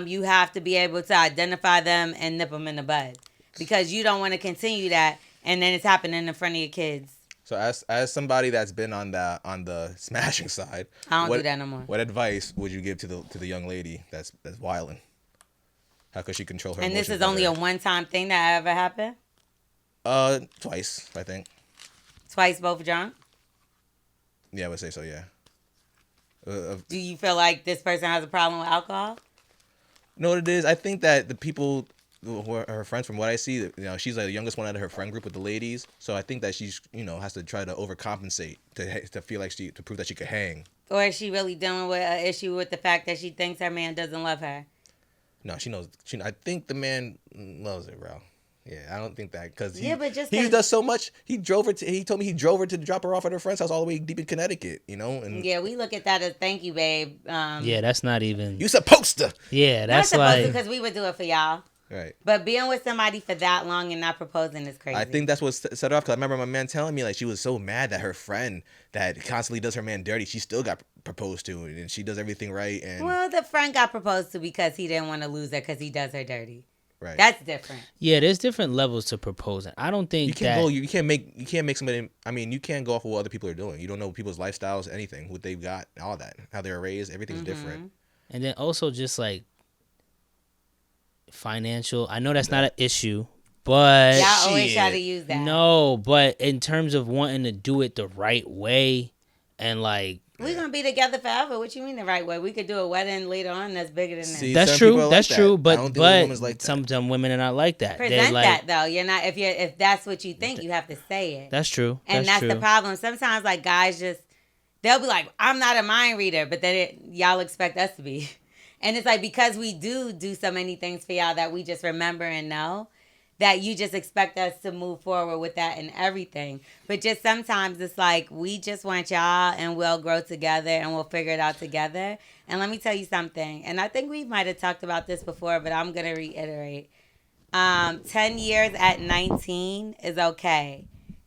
You have to be able to identify them and nip them in the bud because you don't want to continue that and then it's happening in front of your kids. So as somebody that's been on the smashing side, I don't do that no more. What advice would you give to the young lady that's wilding? How could she control her emotions? And this is only a one-time thing that ever happened? Twice, I think. Twice both drunk? Yeah, I would say so, yeah. Do you feel like this person has a problem with alcohol? No, what it is, I think that the people who are her friends, from what I see, she's the youngest one out of her friend group with the ladies. So I think that she's, has to try to overcompensate to feel like to prove that she could hang. Or is she really dealing with an issue with the fact that she thinks her man doesn't love her? No, she knows. I think the man loves it, bro. Yeah, I don't think that because but just he does so much. He drove her. He told me he drove her to drop her off at her friend's house all the way deep in Connecticut. You know, and yeah, we look at that as thank you, babe. Yeah, that's not even. You supposed to. Yeah, that's not supposed like because we would do it for y'all. Right. But being with somebody for that long and not proposing is crazy. I think that's what set her off. Because I remember my man telling me like she was so mad that her friend that constantly does her man dirty, she still got proposed to, and she does everything right. And well, the friend got proposed to because he didn't want to lose her because he does her dirty. Right. That's different. Yeah, there's different levels to proposing. I don't think you can't make somebody. I mean, you can't go off of what other people are doing. You don't know people's lifestyles, anything, what they've got, all that, how they were raised. Everything's different. And then also just like financial. I know that's not an issue, but y'all always try to use that. No, but in terms of wanting to do it the right way, and like. We're going to be together forever. What you mean the right way? We could do a wedding later on that's bigger than that. That's true. That's true. But like some women are not like that. Present that though. You're not if that's what you think, you have to say it. That's true. And that's the problem. Sometimes like guys they'll be like, I'm not a mind reader, but then y'all expect us to be. And it's like because we do so many things for y'all that we just remember and know. That you just expect us to move forward with that and everything. But just sometimes it's like, we just want y'all and we'll grow together and we'll figure it out together. And let me tell you something. And I think we might have talked about this before, but I'm going to reiterate. 10 years at 19 is okay.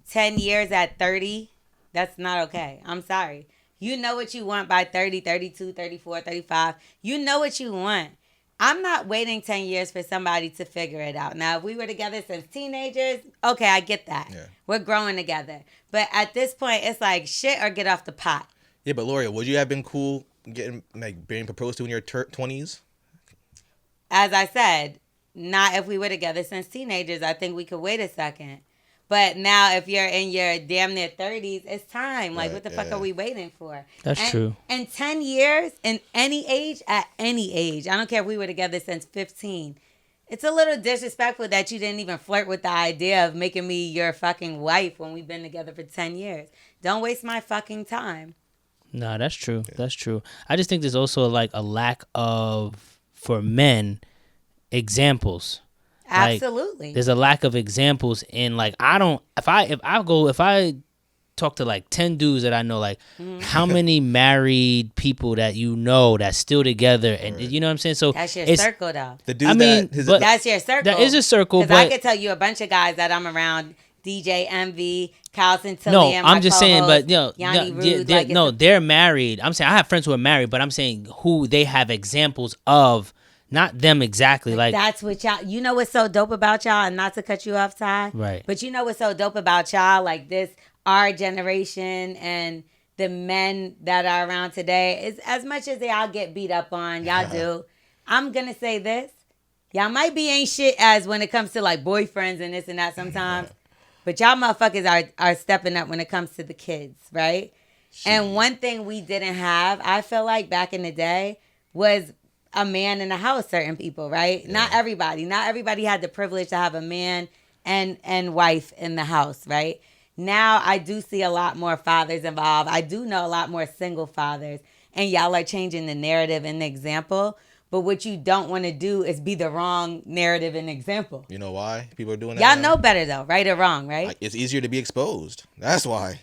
10 years at 30, that's not okay. I'm sorry. You know what you want by 30, 32, 34, 35. You know what you want. I'm not waiting 10 years for somebody to figure it out. Now, if we were together since teenagers, okay, I get that. Yeah. We're growing together. But at this point, it's like shit or get off the pot. Yeah, but Lorel, would you have been cool being proposed to in your 20s? As I said, not if we were together since teenagers. I think we could wait a second. But now if you're in your damn near 30s, it's time. Like, what the fuck are we waiting for? That's true. And 10 years in any age, at any age. I don't care if we were together since 15. It's a little disrespectful that you didn't even flirt with the idea of making me your fucking wife when we've been together for 10 years. Don't waste my fucking time. No, that's true. Yeah. That's true. I just think there's also like a lack of, for men, examples. Absolutely. Like, there's a lack of examples in like if I talk to like 10 dudes that I know, like how many married people that you know that's still together and you know what I'm saying? So that's your circle though. The dude that's your circle. That is a circle. Because I could tell you a bunch of guys that I'm around, DJ Envy, Carlson Tilly, no, and my I'm just saying, but they're married. I'm saying I have friends who are married, but I'm saying who they have examples of. Not them exactly. Like that's what y'all. You know what's so dope about y'all, and not to cut you off, Ty. Right. But you know what's so dope about y'all, like this, our generation and the men that are around today. Is as much as y'all get beat up on, y'all do. I'm gonna say this: y'all might be ain't shit as when it comes to like boyfriends and this and that sometimes, but y'all motherfuckers are stepping up when it comes to the kids, right? Jeez. And one thing we didn't have, I feel like back in the day, was a man in the house, certain people, right? Yeah. Not everybody had the privilege to have a man and wife in the house, right? Now I do see a lot more fathers involved. I do know a lot more single fathers, and y'all are changing the narrative and the example. But what you don't want to do is be the wrong narrative and example. You know why people are doing that? Y'all know better though, right or wrong, right? Like, it's easier to be exposed. That's why.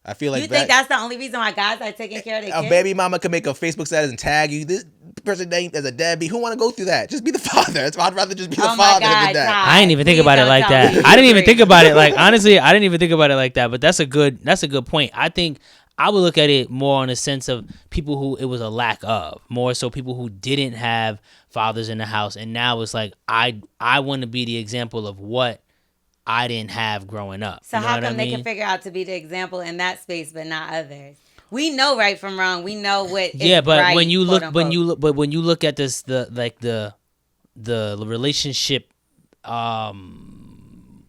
I feel like you think that's the only reason why guys are taking care of their kids? A baby mama could make a Facebook status and tag you. This person named as a deadbeat. Who want to go through that? Just be the father. I'd rather just be the father than that. I didn't even think about it like that. I didn't even think about it like honestly. I didn't even think about it like that. But that's a good point. I think I would look at it more in a sense of people who it was a lack of, more so people who didn't have fathers in the house, and now it's like I want to be the example of what I didn't have growing up. So how come they can figure out to be the example in that space, but not others? We know right from wrong. We know what. Yeah, but right, when you look, when you look at this, the relationship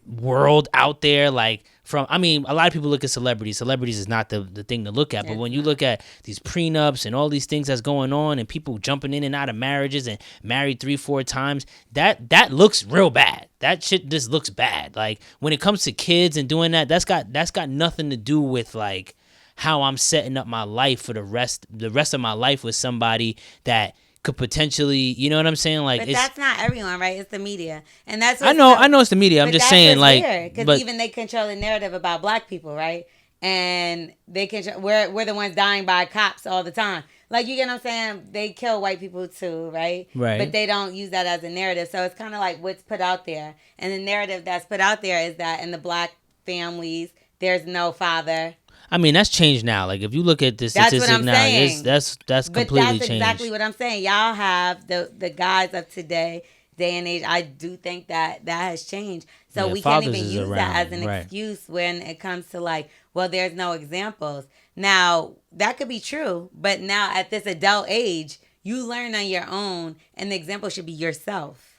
world out there, like a lot of people look at celebrities. Celebrities is not the thing to look at, but when you look at these prenups and all these things that's going on, and people jumping in and out of marriages and married 3-4 times, that looks real bad. That shit just looks bad. Like when it comes to kids and doing that, that's got nothing to do with like how I'm setting up my life for the rest of my life with somebody that could potentially, you know what I'm saying? Like, but that's not everyone, right? It's the media, and that's I know it's the media. I'm just saying, like, because even they control the narrative about black people, right? And they control. We're the ones dying by cops all the time. Like, you get what I'm saying? They kill white people too, right? Right. But they don't use that as a narrative. So it's kind of like what's put out there, and the narrative that's put out there is that in the black families, there's no father. I mean, that's changed now. Like, if you look at the statistic now, that's completely changed. But that's exactly what I'm saying. Y'all have the guys of today, day and age. I do think that has changed. So we can't even use that as an excuse when it comes to like, well, there's no examples. Now, that could be true. But now at this adult age, you learn on your own, and the example should be yourself.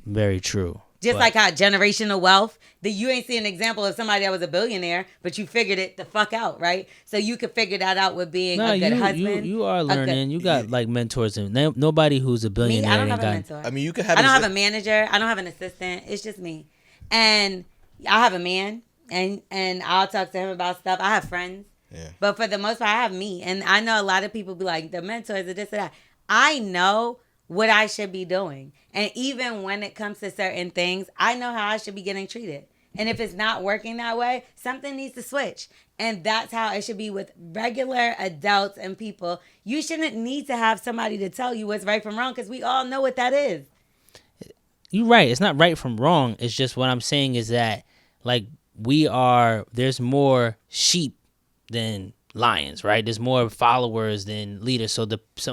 Very true. Just like how generational wealth, that you ain't see an example of somebody that was a billionaire, but you figured it the fuck out, right? So you could figure that out with being a good husband. You are learning. You got like mentors, and nobody who's a billionaire. Me, I don't have a mentor. I mean, you could have. I don't have a manager. I don't have an assistant. It's just me, and I have a man, and I'll talk to him about stuff. I have friends, but for the most part, I have me, and I know a lot of people be like the mentors or this or that. I know what I should be doing. And even when it comes to certain things, I know how I should be getting treated. And if it's not working that way, something needs to switch. And that's how it should be with regular adults and people. You shouldn't need to have somebody to tell you what's right from wrong, because we all know what that is. You're right. It's not right from wrong. It's just what I'm saying is that, like, there's more sheep than lions, right? There's more followers than leaders. So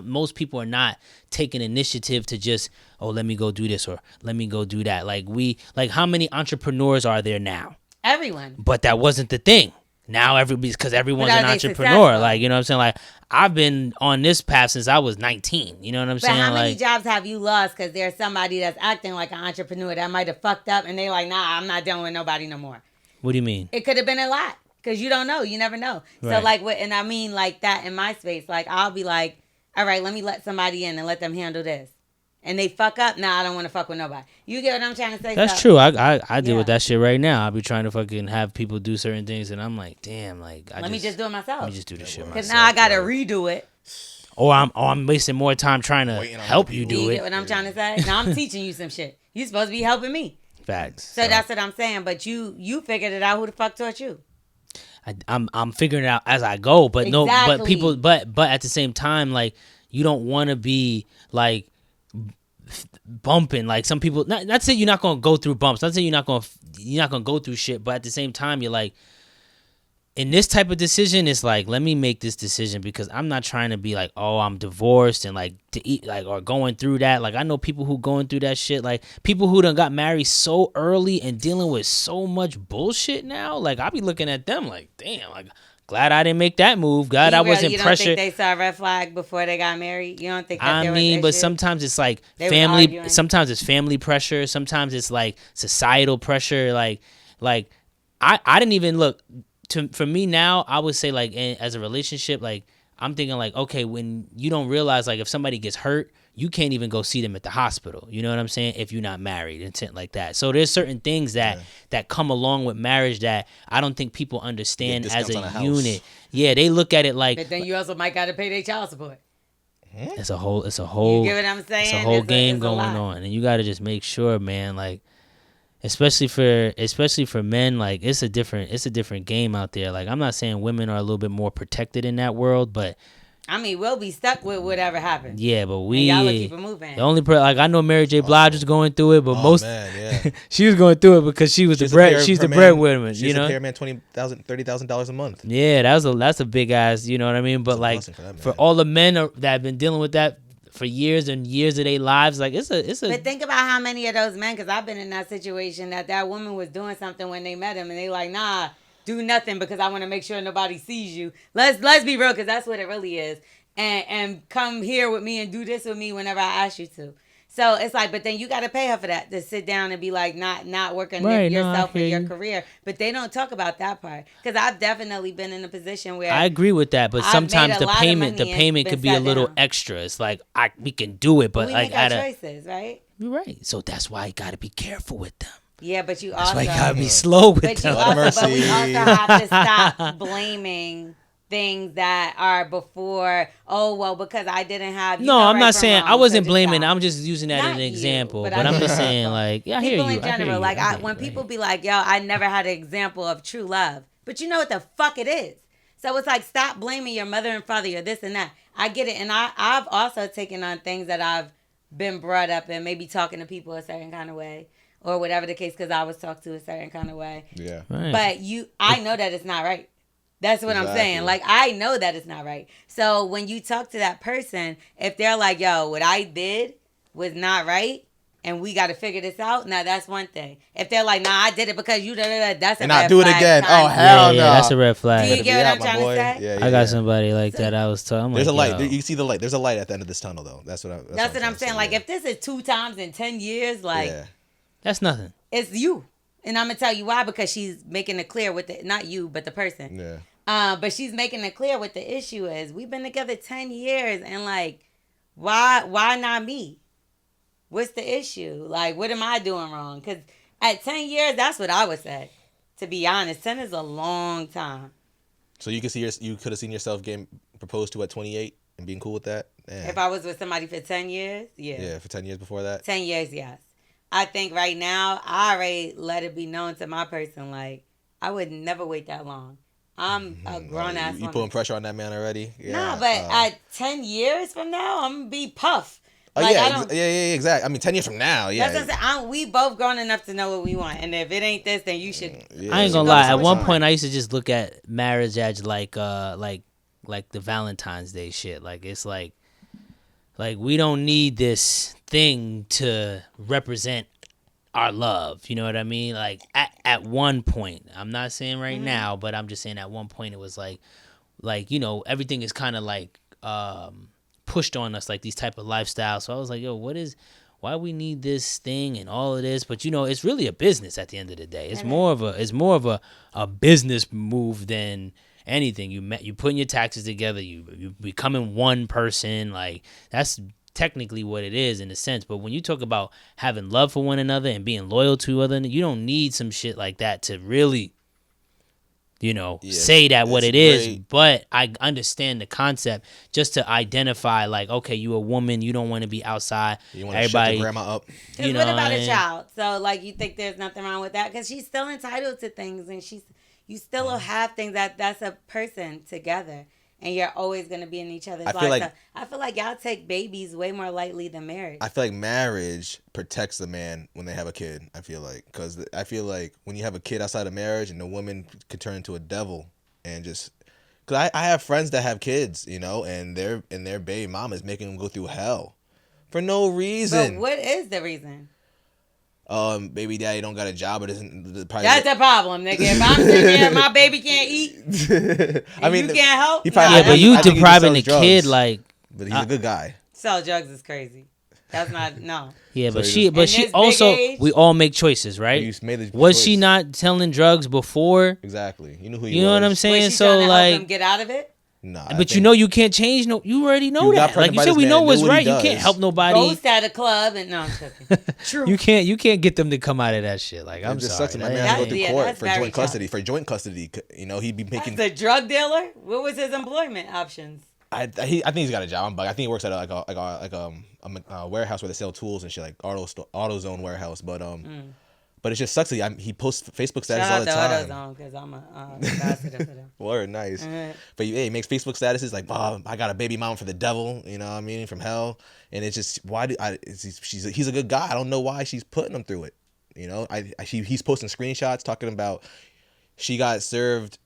most people are not taking initiative to just, oh, let me go do this or let me go do that. Like how many entrepreneurs are there now? Everyone. But that wasn't the thing. Now because everyone's an entrepreneur. Like, you know what I'm saying? Like, I've been on this path since I was 19. You know what I'm saying? But how many jobs have you lost because there's somebody that's acting like an entrepreneur that might have fucked up and they like, nah, I'm not dealing with nobody no more. What do you mean? It could have been a lot. Because you don't know. You never know. Right. So, like, and I mean, like, that in my space. Like, I'll be like, all right, let me let somebody in and let them handle this. And they fuck up. Nah, I don't want to fuck with nobody. You get what I'm trying to say? That's true. I deal with that shit right now. I'll be trying to fucking have people do certain things. And I'm like, damn, like, let me just do it myself. Let me just do this shit myself. Because now I got to redo it. Or I'm wasting more time trying to help you do it. You get what I'm trying to say? Now I'm teaching you some shit. You supposed to be helping me. Facts. So that's what I'm saying. But you figured it out. Who the fuck taught you? I'm figuring it out as I go, but exactly. But people, but at the same time, like, you don't want to be like bumping. Like, some people, not saying you're not gonna go through bumps, not saying you're not gonna go through shit, but at the same time, you're like, in this type of decision, it's like, let me make this decision because I'm not trying to be like, oh, I'm divorced and like to eat like or going through that. Like, I know people who going through that shit. Like, people who done got married so early and dealing with so much bullshit now. Like, I be looking at them like, damn, like, glad I didn't make that move. Glad I wasn't pressured. You don't think they saw a red flag before they got married? You don't think that I mean, but sometimes it's like family. Sometimes it's family pressure. Sometimes it's like societal pressure. Like I didn't even look. For me now, I would say, like, as a relationship, like, I'm thinking, like, okay, when you don't realize, like, if somebody gets hurt, you can't even go see them at the hospital. You know what I'm saying? If you're not married and shit like that. So there's certain things that come along with marriage that I don't think people understand as a unit. Yeah, they look at it like. But then you also might got to pay their child support. It's a whole. You get what I'm saying? It's a whole game going on, and you got to just make sure, man, like. Especially for men, like, it's a different game out there. Like, I'm not saying women are a little bit more protected in that world, but I mean, we'll be stuck with whatever happens. Yeah, but y'all will keep it moving. The only like, I know Mary J. Blige was going through it, but she was going through it because she was the breadwinner. She's to pay her man $30,000 a month. Yeah, that's a big ass. You know what I mean? But like for all the men that have been dealing with that for years and years of their lives, like it's a. But think about how many of those men, because I've been in that situation that woman was doing something when they met him, and they like, nah, do nothing because I want to make sure nobody sees you. Let's be real, because that's what it really is. And come here with me and do this with me whenever I ask you to. So it's like, but then you got to pay her for that, to sit down and be like, not working yourself and your career. But they don't talk about that part, because I've definitely been in a position where I agree with that, but sometimes the payment could be a little extra. It's like we can do it, but we like make our choices, right? You're right. So that's why you got to be careful with them. Yeah, but you that's also why you gotta be slow with them. But we also have to stop blaming things that are before, oh, well, because I didn't have... No, I'm right not from saying... wrong, I wasn't so blaming. stop. I'm just using that as Not an you, example. But I I'm mean just saying, people. like... Yeah, I hear People you. in general. I hear you. When people be like, yo, I never had an example of true love. But you know what the fuck it is. So it's like, stop blaming your mother and father or this and that. I get it. And I've also taken on things that I've been brought up in, maybe talking to people a certain kind of way. Or whatever the case, because I was talked to a certain kind of way. Yeah. Right. But I know that it's not right. That's what I'm saying. Like, I know that it's not right. So when you talk to that person, if they're like, yo, what I did was not right, and we got to figure this out, now that's one thing. If they're like, nah, I did it because you da-da-da, that's a and red not do it flag. again. Oh, hell no. Yeah, that's a red flag. Do you get what I'm trying to say? Yeah, I got somebody like that. I was talking. There's like, a light. You see the light. There's a light at the end of this tunnel, though. That's what I'm saying. Like, if this is 2 times in 10 years, like, that's nothing. It's you. And I'm going to tell you why, because she's making it clear with not you, but the person. Yeah. But she's making it clear what the issue is. We've been together 10 years, and like, why not me? What's the issue? Like, what am I doing wrong? Because at 10 years, that's what I would say. To be honest, 10 is a long time. So you could have seen yourself getting proposed to at 28 and being cool with that? Yeah. If I was with somebody for 10 years, yeah. Yeah, for 10 years before that? 10 years, yes. I think right now, I already let it be known to my person, like, I would never wait that long. I'm a grown-ass woman. You putting pressure on that man already? Yeah. Nah, but at 10 years from now, I'm going to be puff. Oh, like, yeah, exactly. I mean, 10 years from now, yeah. That's what I'm saying. We both grown enough to know what we want. And if it ain't this, then you should... I ain't gonna lie. At one point, I used to just look at marriage as like the Valentine's Day shit. Like, it's like we don't need this thing to represent our love. You know what I mean? Like, at one point, I'm not saying right now, but I'm just saying at one point it was like, you know, everything is kind of like pushed on us, like these type of lifestyles. So I was like, yo, why we need this thing and all of this? But you know, it's really a business at the end of the day. It's more of a business move than anything. You putting your taxes together, you becoming one person. Like, that's technically what it is in a sense. But when you talk about having love for one another and being loyal to other, you don't need some shit like that to really, you know, say that what it is. But I understand the concept, just to identify, like, okay, you a woman, you don't want to be outside. You want to shut your grandma up. You know, what about a child? So, like, you think there's nothing wrong with that? Because she's still entitled to things, and you still have things that's a person together. And you're always going to be in each other's lives. I feel like y'all take babies way more lightly than marriage. I feel like marriage protects the man when they have a kid. I feel like, because I feel like when you have a kid outside of marriage, and the woman could turn into a devil, and just, because I have friends that have kids, you know, and their baby mama is making them go through hell for no reason. But what is the reason? Baby daddy don't got a job, but isn't probably that's the problem, nigga. If I'm sitting there, my baby can't eat. I mean, you can't help. But you depriving the kid, like. But he's a good guy. Sell drugs is crazy. That's not no. Yeah, but she also, we all make choices, right? Was she not selling drugs before? Exactly. You knew who you know what I'm saying? Was she so trying to like, help him get out of it. Nah, but you know you can't change. No, you already know that. Like you said, we know what's right. You can't help nobody. Ghost at a club and no, I'm joking. True. You can't get them to come out of that shit. Like, I'm just sorry. Sucks. My man has to go to court for joint custody. For joint custody, you know, he'd be making. The drug dealer. What was his employment options? I think he's got a job, but I think he works at a warehouse where they sell tools and shit, like AutoZone warehouse. But it just sucks. He posts Facebook status all the time. AutoZone, because I'm a ambassador for them. Word, nice. But he makes Facebook statuses like, "Oh, I got a baby mom for the devil," you know what I mean, from hell. And it's just he's a good guy. I don't know why she's putting him through it. You know, he's posting screenshots talking about she got served.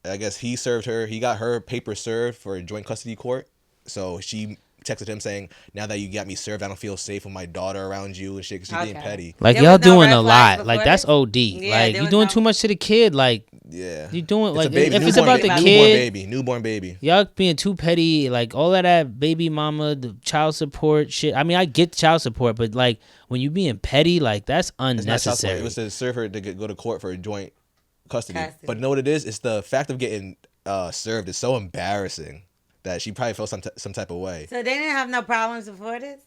I guess he served her. He got her paper served for a joint custody court. So she texted him saying, "Now that you got me served, I don't feel safe with my daughter around you," and shit, because she's being petty. Like, y'all doing a lot. Like, that's OD. Like, you doing too much to the kid. Like, you doing, like, if it's about the kid. Newborn baby. Y'all being too petty. Like, all of that baby mama, the child support shit. I mean, I get child support, but, like, when you being petty, like, that's unnecessary. It was to serve her to go to court for a joint custody. But know what it is? It's the fact of getting served is so embarrassing that she probably felt some type of way. So they didn't have no problems before this?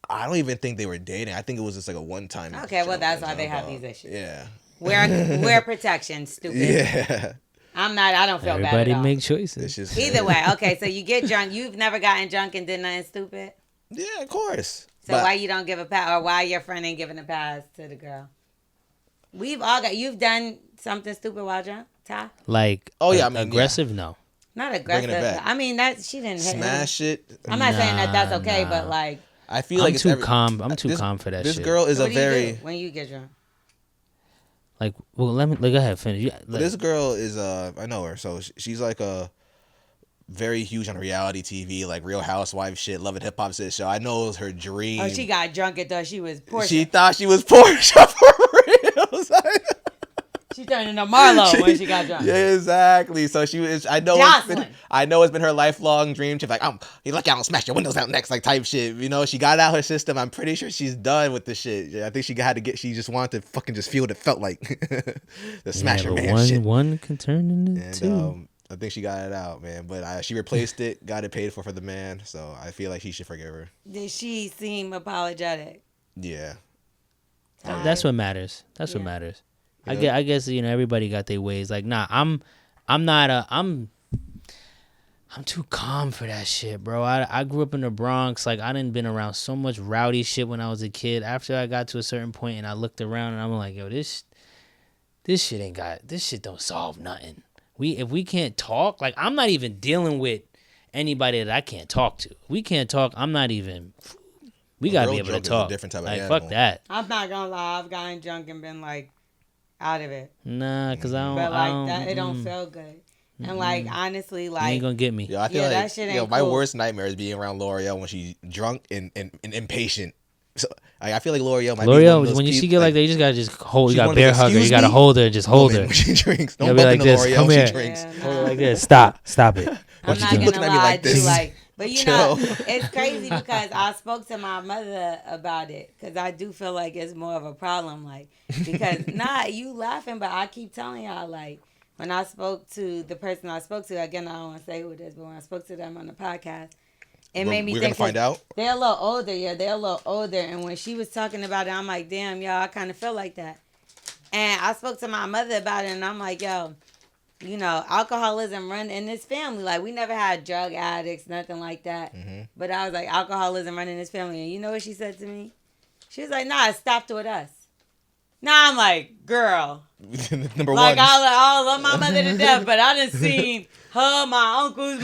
I don't even think they were dating. I think it was just like a one-time. Okay, well, that's why they have these issues. Yeah. Wear protection, stupid. Yeah. I don't feel bad at Everybody all. make choices. Either way, okay, so you get drunk. You've never gotten drunk and did nothing stupid? Yeah, of course. So why you don't give a pass, or why your friend ain't giving a pass to the girl? We've all got. You've done something stupid while drunk, Ty? Like, aggressive? No. Not aggressive. I mean, that she didn't hit smash him. it. I'm not saying that's okay, but like, I feel like I'm too calm. I'm too calm for that shit. This girl is what do you do when you get drunk? Like, well, let me go ahead, finish. This girl is I know her, so she's like a very huge on reality TV, like Real Housewives shit, Love and Hip Hop shit. So I know it was her dream. Oh, she got drunk and thought she was Portia. She thought she was Portia for real. She turned into Marlo when she got drunk. Yeah, exactly. So she was. I know it's been her lifelong dream. She's like, you lucky I don't smash your windows out next, like type shit. You know, she got out her system. I'm pretty sure she's done with the shit. I think she just wanted to fucking just feel what it felt like. The smash her man shit. One can turn into two. I think she got it out, man. But she replaced it, got it paid for the man. So I feel like he should forgive her. Did she seem apologetic? Yeah. That's what matters. What matters. Yeah. I guess everybody got their ways. Like, nah, I'm too calm for that shit, bro. I grew up in the Bronx. Like, I done been around so much rowdy shit when I was a kid. After I got to a certain point and I looked around and I'm like, yo, this shit don't solve nothing. If we can't talk, like, I'm not even dealing with anybody that I can't talk to. We can't talk. I'm not even. We gotta be able to talk. Different type of like, animal. Fuck that. I'm not gonna lie. I've gotten drunk and been like out of it. Nah, cause I don't. But like that, it don't feel good. And like honestly, like you ain't gonna get me. Yo, I feel like that shit ain't my cool. worst nightmare is being around L'Oreal when she's drunk and impatient. So I feel like L'Oreal might be one of those when you people, see her like that, you just gotta hold. You gotta bear hug her. You excuse gotta me? hold her. Just hold her. When she drinks, You don't gotta bump be into like this. L'Oreal Come when here. she drinks. Hold her like this. Stop it. I'm not looking gonna at me lie, like this. like, but you know, Chill. it's crazy because I spoke to my mother about it because I do feel like it's more of a problem, like because you laughing, but I keep telling y'all like when I spoke to the person I spoke to, again I don't want to say who it is, but when I spoke to them on the podcast, it made me We're think gonna find out. They're a little older, they're a little older, and when she was talking about it, I'm like, damn, y'all, I kind of feel like that, and I spoke to my mother about it, and I'm like, yo. Alcoholism run in this family. Like, we never had drug addicts, nothing like that. Mm-hmm. But I was like, alcoholism run in this family. And you know what she said to me? She was like, nah, it stopped with us. Now I'm like, girl. Number like, one. I love my mother to death, but I done seen her, my uncles,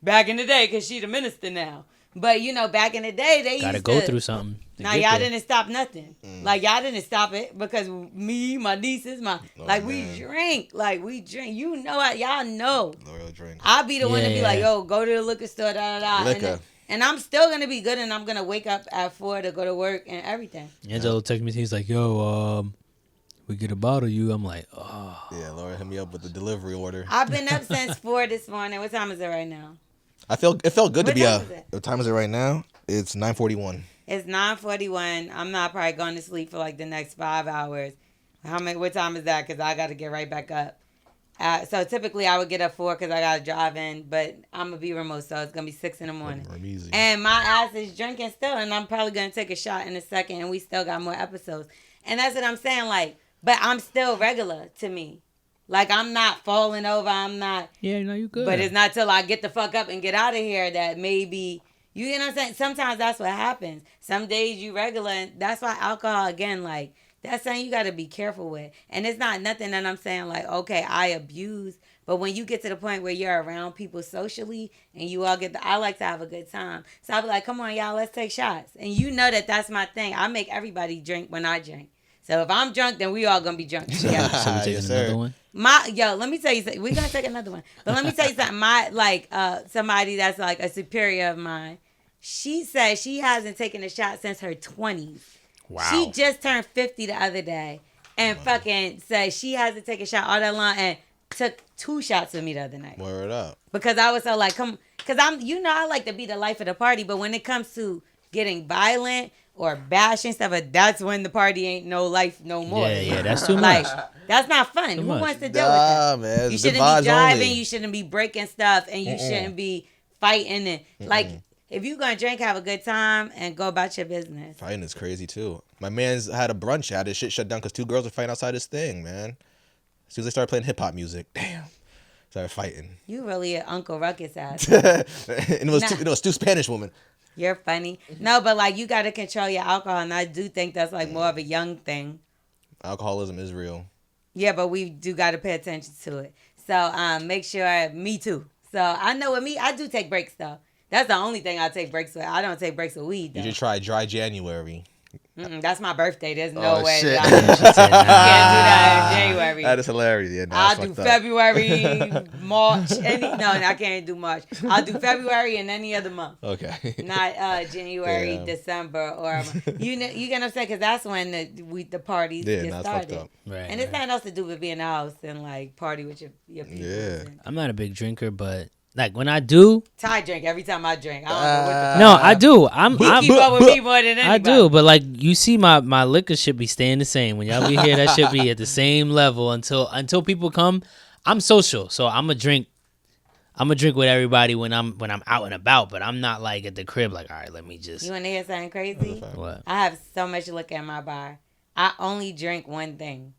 back in the day, because she the minister now. But, back in the day, they gotta used go to, through something. Now, y'all didn't stop nothing. Like, y'all didn't stop it because me, my nieces, we drink. Like, we drink. Y'all know. Loyal drink. I'll be the one to be like, yo, go to the liquor store, Liquor. And I'm still going to be good, and I'm going to wake up at 4 to go to work and everything. Angelo texted me. He's like, yo, we get a bottle you. I'm like, oh. Yeah, Laura hit me up with the delivery order. I've been up since 4 this morning. What time is it right now? It felt good to be up. What time is it right now? It's 9:41. It's 9:41. I'm not probably going to sleep for like the next 5 hours. What time is that? Because I got to get right back up. So typically I would get up 4 because I got to drive in. But I'm going to be remote, so it's going to be 6 in the morning. Easy. And my ass is drinking still. And I'm probably going to take a shot in a second. And we still got more episodes. And that's what I'm saying. Like, but I'm still regular to me. Like, I'm not falling over. I'm not. Yeah, no, you good. But it's not till I get the fuck up and get out of here that maybe. You know what I'm saying? Sometimes that's what happens. Some days you regular. And that's why alcohol, again, like, that's something you got to be careful with. And it's not nothing that I'm saying, like, okay, I abuse. But when you get to the point where you're around people socially and you all I like to have a good time. So I'll be like, come on, y'all, let's take shots. And you know that's my thing. I make everybody drink when I drink. So if I'm drunk, then we all going to be drunk together. So we taking another one? Let me tell you something. We're going to take another one. But let me tell you something. Somebody that's like a superior of mine, she said she hasn't taken a shot since her 20s. Wow. She just turned 50 the other day and fucking said she hasn't taken a shot all that long and took 2 shots with me the other night. Word up. Because I was so like, because I like to be the life of the party, but when it comes to getting violent or bashing stuff, but that's when the party ain't no life no more. Yeah, that's too much. That's not fun. Who wants to deal with that? Man, you shouldn't be driving. You shouldn't be breaking stuff, and you shouldn't be fighting. And if you're gonna drink, have a good time and go about your business. Fighting is crazy too. My man's had a brunch, had his shit shut down because 2 girls were fighting outside his thing, man. As soon as they started playing hip hop music, damn, started fighting. You really an Uncle Ruckus ass. And it was two Spanish women. You're funny. No, but like you got to control your alcohol, and I do think that's like more of a young thing. Alcoholism is real. Yeah, but we do got to pay attention to it. So make sure, me too. So I know with me, I do take breaks though. That's the only thing I take breaks with. I don't take breaks with weed though. You should try dry January. That's my birthday. There's no way. Shit. I can't do that in January. That is hilarious. Yeah, I'll do February, March. I can't do March. I'll do February and any other month. Okay. Not January, December, or you get what I'm saying? Because that's when the parties get started. Right. And it's nothing else to do with being in the house and like party with your people. Yeah. I'm not a big drinker, but like when I do, Ty drink every time I drink. I don't know what the fuck. no, I do. He keep up with me more than anybody. I do, but like you see, my liquor should be staying the same. When y'all be here, that should be at the same level until people come. I'm social, so I'm a drink with everybody when I'm out and about. But I'm not like at the crib. Like, all right, let me just. You want to hear something crazy? What? I have so much liquor in my bar. I only drink one thing.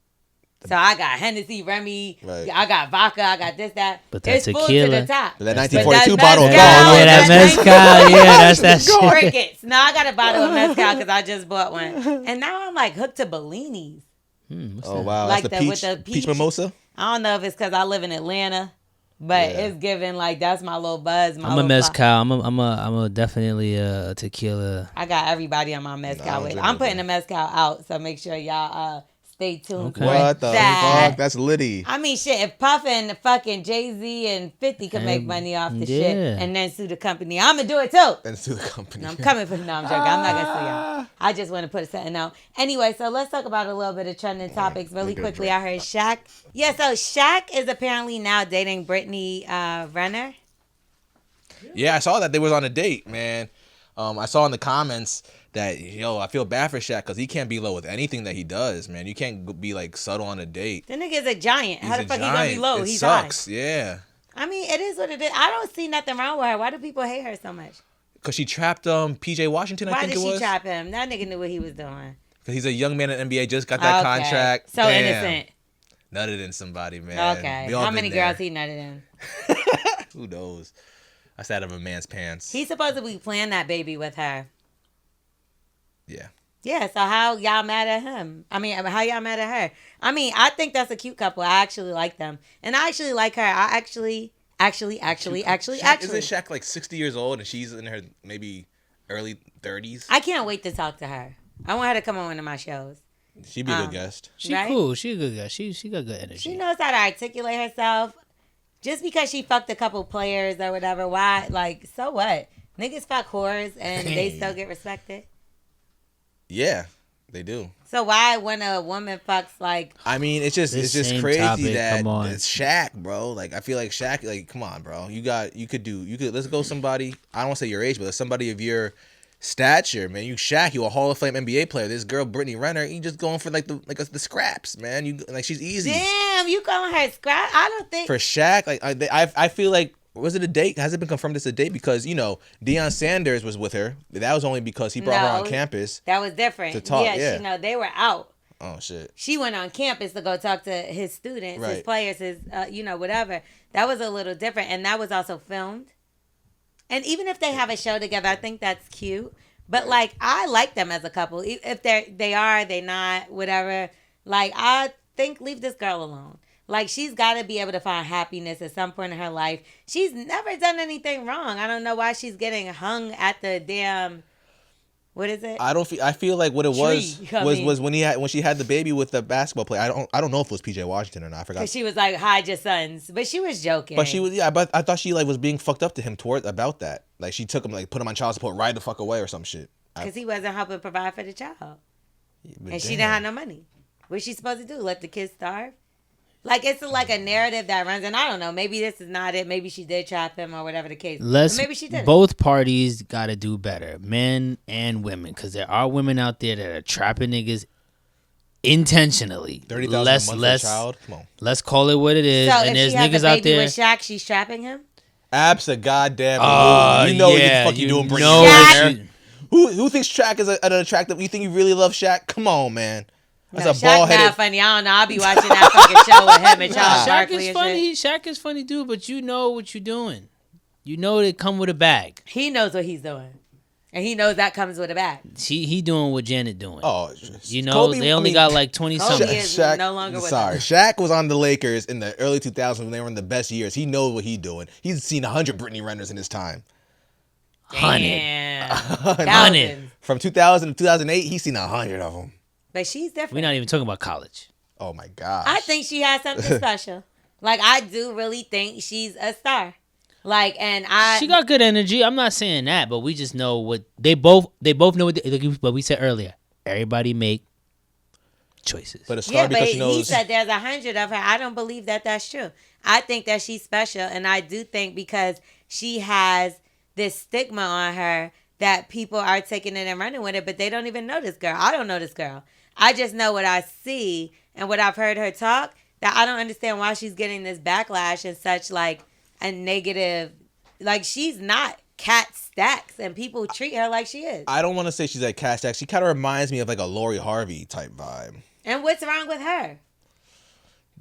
So I got Hennessy, Remy, right. I got vodka, I got this, that. But that's it's full tequila. to the top. That 1942 But bottle. Yeah, that mezcal. Yeah, that's that shit. Crickets. No, I got a bottle of mezcal because I just bought one. And now I'm like hooked to Bellinis. Oh, wow. Like that's with the peach mimosa? I don't know if it's because I live in Atlanta, but it's giving like that's my little buzz. I'm a mezcal. I'm a definitely a tequila. I got everybody on my mezcal with. I'm putting the mezcal out, so make sure y'all stay tuned for What the that. fuck? That's litty. I mean, shit, if Puff and fucking Jay-Z and 50 could make money off the shit and then sue the company, I'm going to do it too. And sue the company. No, I'm coming for no, I'm joking. I'm not going to sue y'all. I just want to put something out. Anyway, so let's talk about a little bit of trending topics really quickly. I heard Shaq. Yeah, so Shaq is apparently now dating Brittany Renner. Yeah, I saw that they was on a date, man. I saw in the comments that, I feel bad for Shaq because he can't be low with anything that he does, man. You can't be like subtle on a date. The nigga's a giant. How the fuck he gonna be low? He's sucks, high. yeah. I mean, it is what it is. I don't see nothing wrong with her. Why do people hate her so much? Because she trapped PJ Washington, I think it was. Why did she trap him? That nigga knew what he was doing. Because he's a young man in the NBA, just got that contract. So innocent. Nutted in somebody, man. Okay. How many girls he nutted in? Who knows? That's out of a man's pants. He's supposed to be playing that baby with her. Yeah. Yeah, so how y'all mad at him? I mean, how y'all mad at her? I mean, I think that's a cute couple. I actually like them. And I actually like her. I actually. Isn't Shaq like 60 years old and she's in her maybe early 30s? I can't wait to talk to her. I want her to come on one of my shows. She'd be a good guest. She cool. She a good guy. She got good energy. She knows how to articulate herself. Just because she fucked a couple players or whatever, why? Like, so what? Niggas fuck whores and they still get respected. Yeah, they do. So why when a woman fucks like? I mean, it's just crazy topic, that it's Shaq, bro. Like I feel like Shaq. Like come on, bro. You could. Let's go somebody. I don't want to say your age, but somebody of your stature, man. You Shaq. You a Hall of Fame NBA player. This girl Brittany Renner. You just going for the scraps, man. You like she's easy. Damn, you calling her scrap? I don't think for Shaq. Like I feel like. Was it a date? Has it been confirmed it's a date? Because, Deion Sanders was with her. That was only because he brought her on campus. That was different. To talk, yeah. They were out. Oh, shit. She went on campus to go talk to his students, right. his players, his, whatever. That was a little different. And that was also filmed. And even if they have a show together, I think that's cute. But, like, I like them as a couple. If they not, whatever. Like, I think leave this girl alone. Like, she's got to be able to find happiness at some point in her life. She's never done anything wrong. I don't know why she's getting hung at the damn, what is it? I feel like what it was when she had the baby with the basketball player. I don't know if it was PJ Washington or not. I forgot. Because she was like, hide your sons. But she was joking. But but I thought she like was being fucked up to him about that. Like she took him, like put him on child support right the fuck away or some shit. Because he wasn't helping provide for the child. Yeah, and she didn't have no money. What's she supposed to do? Let the kids starve? Like, it's like a narrative that runs, and I don't know, maybe this is not it. Maybe she did trap him or whatever the case. Maybe she didn't. Both parties got to do better, men and women, because there are women out there that are trapping niggas intentionally. $30,000 a month for a child? Come on. Let's call it what it is. So and if there's she has niggas a out baby there. with Shaq, she's trapping him? Abso-goddamn. You know what the fuck you doing, bringing Shaq. Who thinks Shaq is an attractive? You think you really love Shaq? Come on, man. That's no, a Shaq bald not headed. funny. I don't know. I'll be watching that fucking show with him and Charles Shaq Barkley is and funny. shit. Shaq is funny, dude. But you know what you're doing. You know they come with a bag. He knows what he's doing, and he knows that comes with a bag. He doing what Janet doing. Oh, you know Kobe, they only got like 20 Kobe something. is no longer with sorry, us. Shaq was on the Lakers in the early 2000s when they were in the best years. He knows what he's doing. He's seen 100 Brittany Renners in his time. 100. Damn. 100. Thousands. From 2000 to 2008, he's seen 100 of them. But she's different. We're not even talking about college. Oh my gosh. I think she has something special. Like, I do really think she's a star. Like, and She got good energy. I'm not saying that, but we just know what they both know what we said earlier. Everybody make choices. But a star because she knows. He said there's 100 of her. I don't believe that that's true. I think that she's special, and I do think because she has this stigma on her that people are taking it and running with it, but they don't even know this girl. I don't know this girl. I just know what I see and what I've heard her talk, that I don't understand why she's getting this backlash and such like a negative, like she's not Cat Stacks and people treat her like she is. I don't want to say she's like Cat Stacks. She kind of reminds me of like a Lori Harvey type vibe. And what's wrong with her?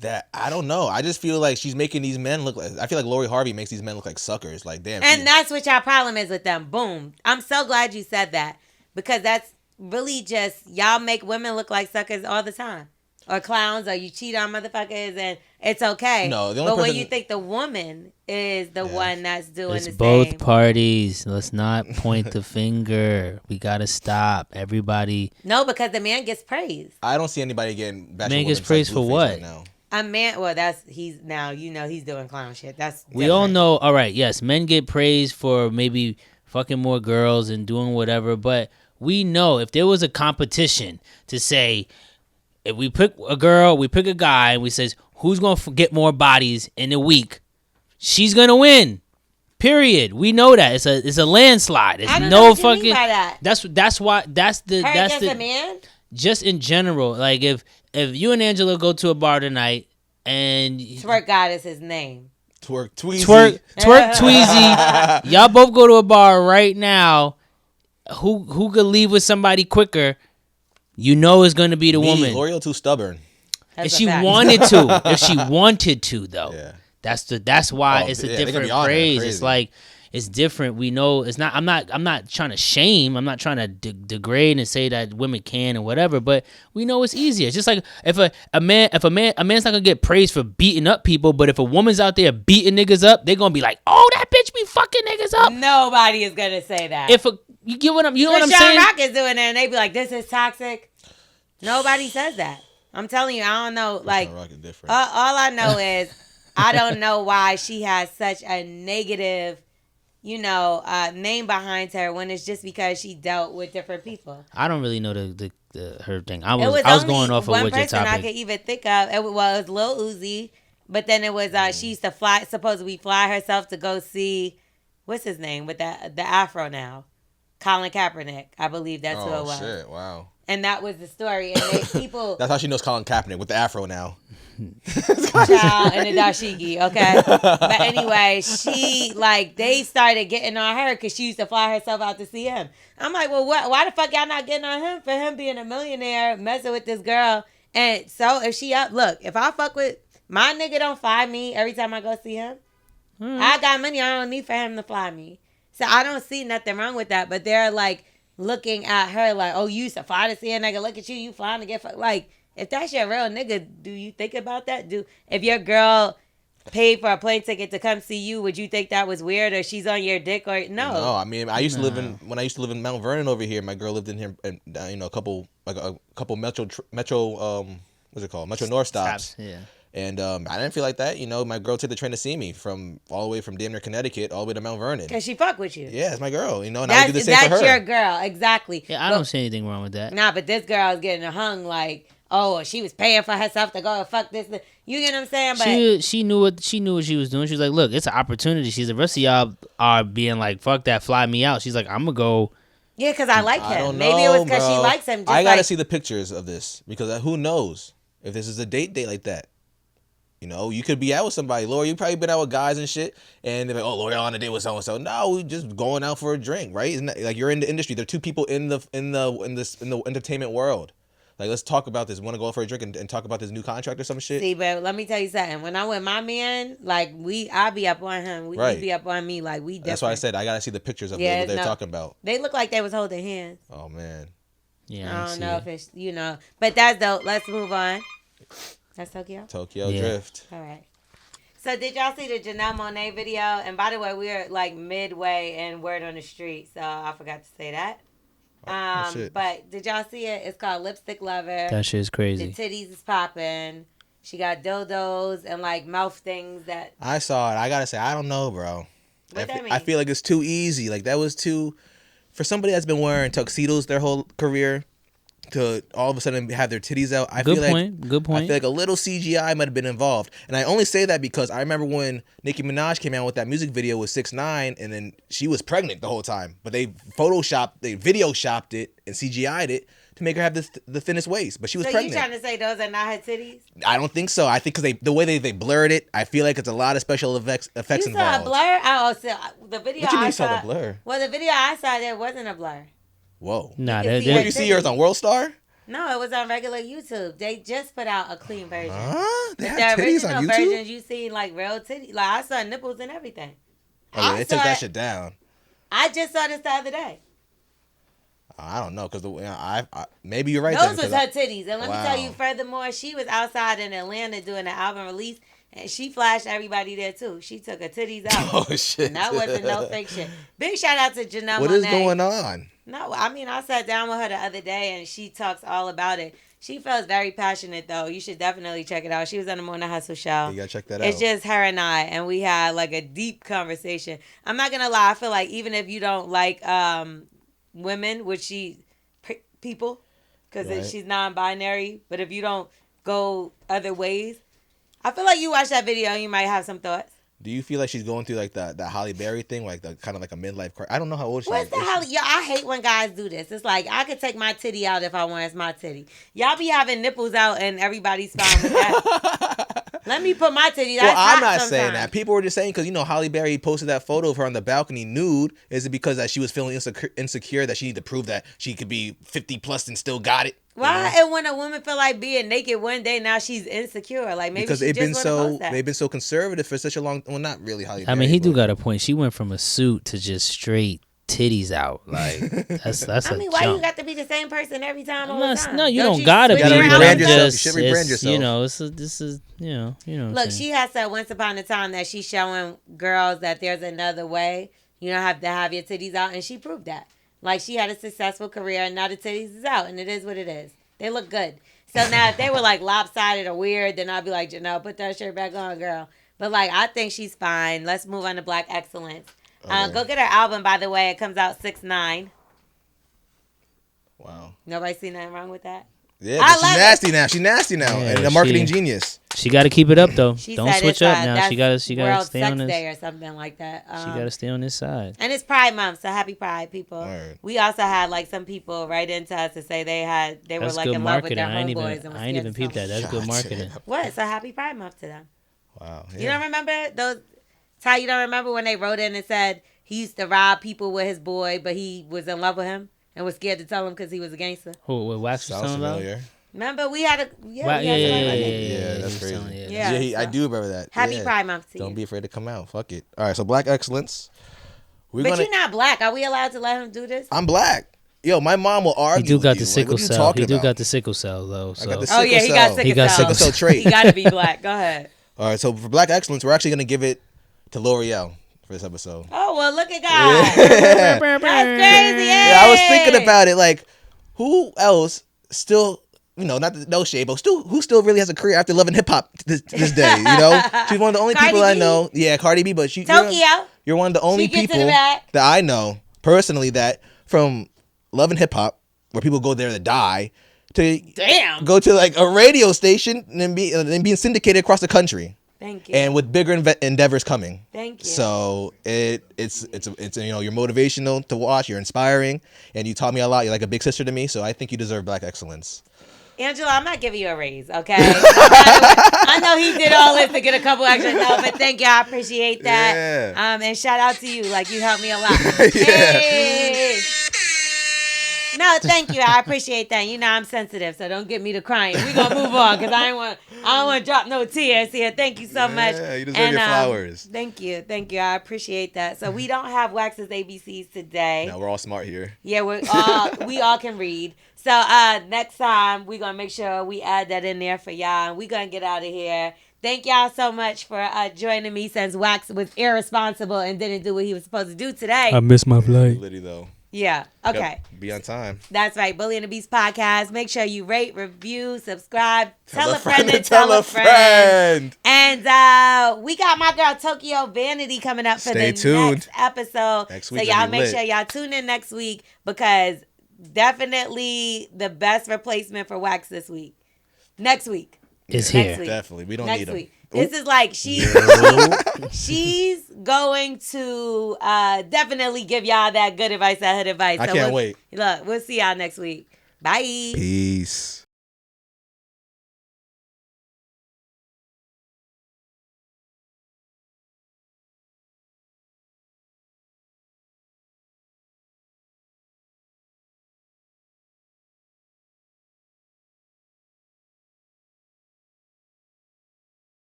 That I don't know. I just feel like she's making these men look like. I feel like Lori Harvey makes these men look like suckers. Like damn. And that's what your problem is with them. Boom. I'm so glad you said that because that's really just y'all make women look like suckers all the time, or clowns, or you cheat on motherfuckers, and it's okay. No, the only but when person- you think the woman is the one that's doing It's the both same. parties. Let's not point the finger. We gotta stop. Everybody. No, because the man gets praise. I don't see anybody getting. Man gets praised for what? Right now. A man, well, he's doing clown shit. That's We all different. know. All right, yes, men get praised for maybe fucking more girls and doing whatever, but we know if there was a competition to say, if we pick a girl, we pick a guy, and we says who's gonna get more bodies in a week, she's gonna win. Period. We know that it's a landslide. It's I don't no know what you fucking. mean by that. That's why that's the Her that's against the a man. just in general. Like if you and Angela go to a bar tonight and Twerk God is his name. Twerk Tweezy. Twerk Tweezy, y'all both go to a bar right now. Who could leave with somebody quicker? You know it's going to be the woman. L'Oreal too stubborn. That's If a she fact. wanted to, though. Yeah. That's why Oh, it's a yeah, they could different be on there, praise. crazy. It's like it's different. We know it's not. I'm not trying to shame. I'm not trying to degrade and say that women can and whatever. But we know it's easier. It's just like if a man's not gonna get praised for beating up people, but if a woman's out there beating niggas up, they're gonna be like, oh, that bitch be fucking niggas up. Nobody is gonna say that. You get what I'm. You know what I'm Sean saying? Rock is doing it, and they be like, "This is toxic." Nobody says that. I'm telling you, I don't know. Like, Rock is different. all I know is I don't know why she has such a negative, name behind her when it's just because she dealt with different people. I don't really know the her thing. I It was only going off of one what your person I topic. could even think of. It was Lil Uzi, but then it was she used to supposedly fly herself to go see what's his name with the afro now, Colin Kaepernick. I believe that's who it was. Oh shit! Wow. And that was the story. And people That's how she knows Colin Kaepernick with the afro now. child and the dashiki, okay? But anyway, they started getting on her because she used to fly herself out to see him. I'm like, well, why the fuck y'all not getting on him for him being a millionaire, messing with this girl? And so if I fuck with my nigga, don't fly me every time I go see him. I got money, I don't need for him to fly me. So I don't see nothing wrong with that. But they're like looking at her like, oh, you used to fly to see a nigga, look at you flying to get fucked. Like, if that's your real nigga, do you think about that? If your girl paid for a plane ticket to come see you, would you think that was weird or she's on your dick or no? No, I mean I used to live in Mount Vernon over here. My girl lived in here, and a couple metro what's it called, Metro North stops. Yeah. And I didn't feel like that. My girl took the train to see me from all the way from damn near Connecticut all the way to Mount Vernon. Because she fuck with you. Yeah, it's my girl. And I would do the same for her. That's your girl, exactly. Yeah, I don't see anything wrong with that. Nah, but this girl is getting hung like, oh, she was paying for herself to go and fuck this. You get what I'm saying? But She knew what she was doing. She was like, look, it's an opportunity. She's the rest of y'all are being like, fuck that, fly me out. She's like, I'm gonna go. yeah, because I like him. I don't Maybe it was because she bro. likes him. Just I gotta like, see the pictures of this because who knows if this is a date like that. You could be out with somebody. Laura, you probably been out with guys and shit, and they're like, "Oh, Laura on a date with so and so." No, we just going out for a drink, right? Isn't that, like you're in the industry? There are two people in the entertainment world, Like, let's talk about this. Want to go for a drink and talk about this new contract or some shit? See, but let me tell you something. When I'm with my man, like I be up on him. He be up on me. Like we. Different. That's why I said I gotta see the pictures of what they're talking about. They look like they was holding hands. Oh man. Yeah. I don't know if it's but that's dope. Let's move on. That's Tokyo. Tokyo Drift. All right. So did y'all see the Janelle Monae video? And by the way, we are like midway in Word on the Street, so I forgot to say that. But did y'all see it? It's called Lipstick Lover. That shit is crazy. The titties is popping. She got dildos and like mouth things that. I saw it. I gotta say, I don't know, bro. What that mean? I feel like it's too easy. Like that was too, for somebody that's been wearing tuxedos their whole career, to all of a sudden have their titties out. Good point. I feel like a little CGI might have been involved. And I only say that because I remember when Nicki Minaj came out with that music video with 6ix9ine, and then she was pregnant the whole time. But they video shopped it and CGI'd it to make her have the thinnest waist. But she was pregnant. So you trying to say those are not her titties? I don't think so. I think because the way they blurred it, I feel like it's a lot of special effects involved. You saw a blur? Oh, so the video What you mean you saw the blur? Well, the video I saw, there wasn't a blur. Whoa. Nah, did you see yours on World Star? No, it was on regular YouTube. They just put out a clean version. They have titties on YouTube? Versions, you see like real titties. Like I saw nipples and everything. Oh yeah, they took that shit down. I just saw this the other day. I don't know, because maybe you're right. Those was her titties. And let me tell you, furthermore, she was outside in Atlanta doing the album release, and she flashed everybody there too. She took her titties out. Oh shit! And that wasn't no fake shit. Big shout out to Janelle Monae. What is going on? No, I mean, I sat down with her the other day, and she talks all about it. She feels very passionate, though. You should definitely check it out. She was on the Mona Hustle show. You gotta check that out. It's just her and I, and we had like a deep conversation. I'm not gonna lie. I feel like even if you don't like women, which people, because she's non-binary, but if you don't go other ways, I feel like you watch that video and you might have some thoughts. Do you feel like she's going through like that Halle Berry thing, like the kind of like a midlife crisis? I don't know how old she is. What's the Halle? Yo, I hate when guys do this. It's like I could take my titty out if I want. It's my titty. Y'all be having nipples out and everybody's fine with that. Let me put my titty. That's I'm not saying that. People were just saying because Halle Berry posted that photo of her on the balcony nude. Is it because that she was feeling insecure that she needed to prove that she could be 50 plus and still got it? Why? And when a woman feel like being naked one day, now she's insecure. Like maybe because they've been so conservative for such a long. Well, not really Halle Berry. I mean, he do got a point. She went from a suit to just straight titties out. Like that's. I mean, why you got to be the same person every time? All the time? No, you don't gotta be. You rebrand yourself. You should rebrand yourself. You know, this is you know. Look, she has said once upon a time that she's showing girls that there's another way. You don't have to have your titties out, and she proved that. Like she had a successful career, and now the titties is out, and it is what it is. They look good. So now if they were like lopsided or weird, then I'd be like, Janelle, put that shirt back on, girl. But like, I think she's fine. Let's move on to Black Excellence. Okay. Go get her album, by the way. It comes out 6/9. Wow. Nobody see nothing wrong with that? Yeah, but she's nasty now. She's nasty now. Yeah, and a marketing genius. She got to keep it up, though. Don't switch up now. She got to stay World on Sex this. Day or something like that. She got to stay on this side. And it's Pride Month, so happy Pride, people. Right. We also had like some people write into us to say they were like in love with their homeboys. I ain't even peeped that. That's good marketing. What? So happy Pride Month to them. Wow. Yeah. You don't remember those? Ty, you don't remember when they wrote in and said he used to rob people with his boy, but he was in love with him and was scared to tell him because he was a gangster? Who? What Wax was telling about? Remember, we had a... Yeah, that's crazy. Yeah, I do remember that. Happy Pride Month to you. Don't be afraid to come out. Fuck it. All right, so Black Excellence. But you're not black. Are we allowed to let him do this? I'm black. Yo, my mom will argue. He do got the sickle cell. He do got the sickle cell, though. So. I got the sickle cell. He got sickle cell trait. He got to be black. Go ahead. All right, so for Black Excellence, we're actually going to give it to L'Oreal for this episode. Oh, well, look at God. That's crazy. Yeah, I was thinking about it. Like, who else still... no shade, but who still really has a career after loving hip hop this day? She's one of the only people I know. Yeah, Cardi B, but you're one of the only people that I know personally that from loving hip hop, where people go there to die, to go to like a radio station and being syndicated across the country. Thank you. And with bigger endeavors coming. Thank you. So it's you're motivational to watch. You're inspiring, and you taught me a lot. You're like a big sister to me. So I think you deserve Black Excellence. Angela, I'm not giving you a raise, okay? I know he did all this to get a couple extra. No, but thank you. I appreciate that. Yeah. And shout out to you. Like, you helped me a lot. Yeah. Hey. No, thank you. I appreciate that. You know I'm sensitive, so don't get me to crying. We're gonna move on because I don't want to drop no tears here. Thank you so much. Yeah, you deserve your flowers. Thank you. I appreciate that. So we don't have Wax's ABCs today. No, we're all smart here. Yeah, we all can read. So next time we're gonna make sure we add that in there for y'all, and we're gonna get out of here. Thank y'all so much for joining me since Wax was irresponsible and didn't do what he was supposed to do today. I missed my flight. Literally though. Yeah. Okay. Yep, be on time. That's right. Bully and the Beast podcast. Make sure you rate, review, subscribe, Tell a friend and tell a friend. And we got my girl Tokyo Vanity coming up for Stay the tuned. next episode. Next week, so y'all gonna be make lit. sure y'all tune in next week because definitely the best replacement for Wax this week. Next week. Is Next here. week. Definitely. We don't Next need him. week. This is like she's going to definitely give y'all that good advice, that hood advice. I can't wait. Look, we'll see y'all next week. Bye. Peace.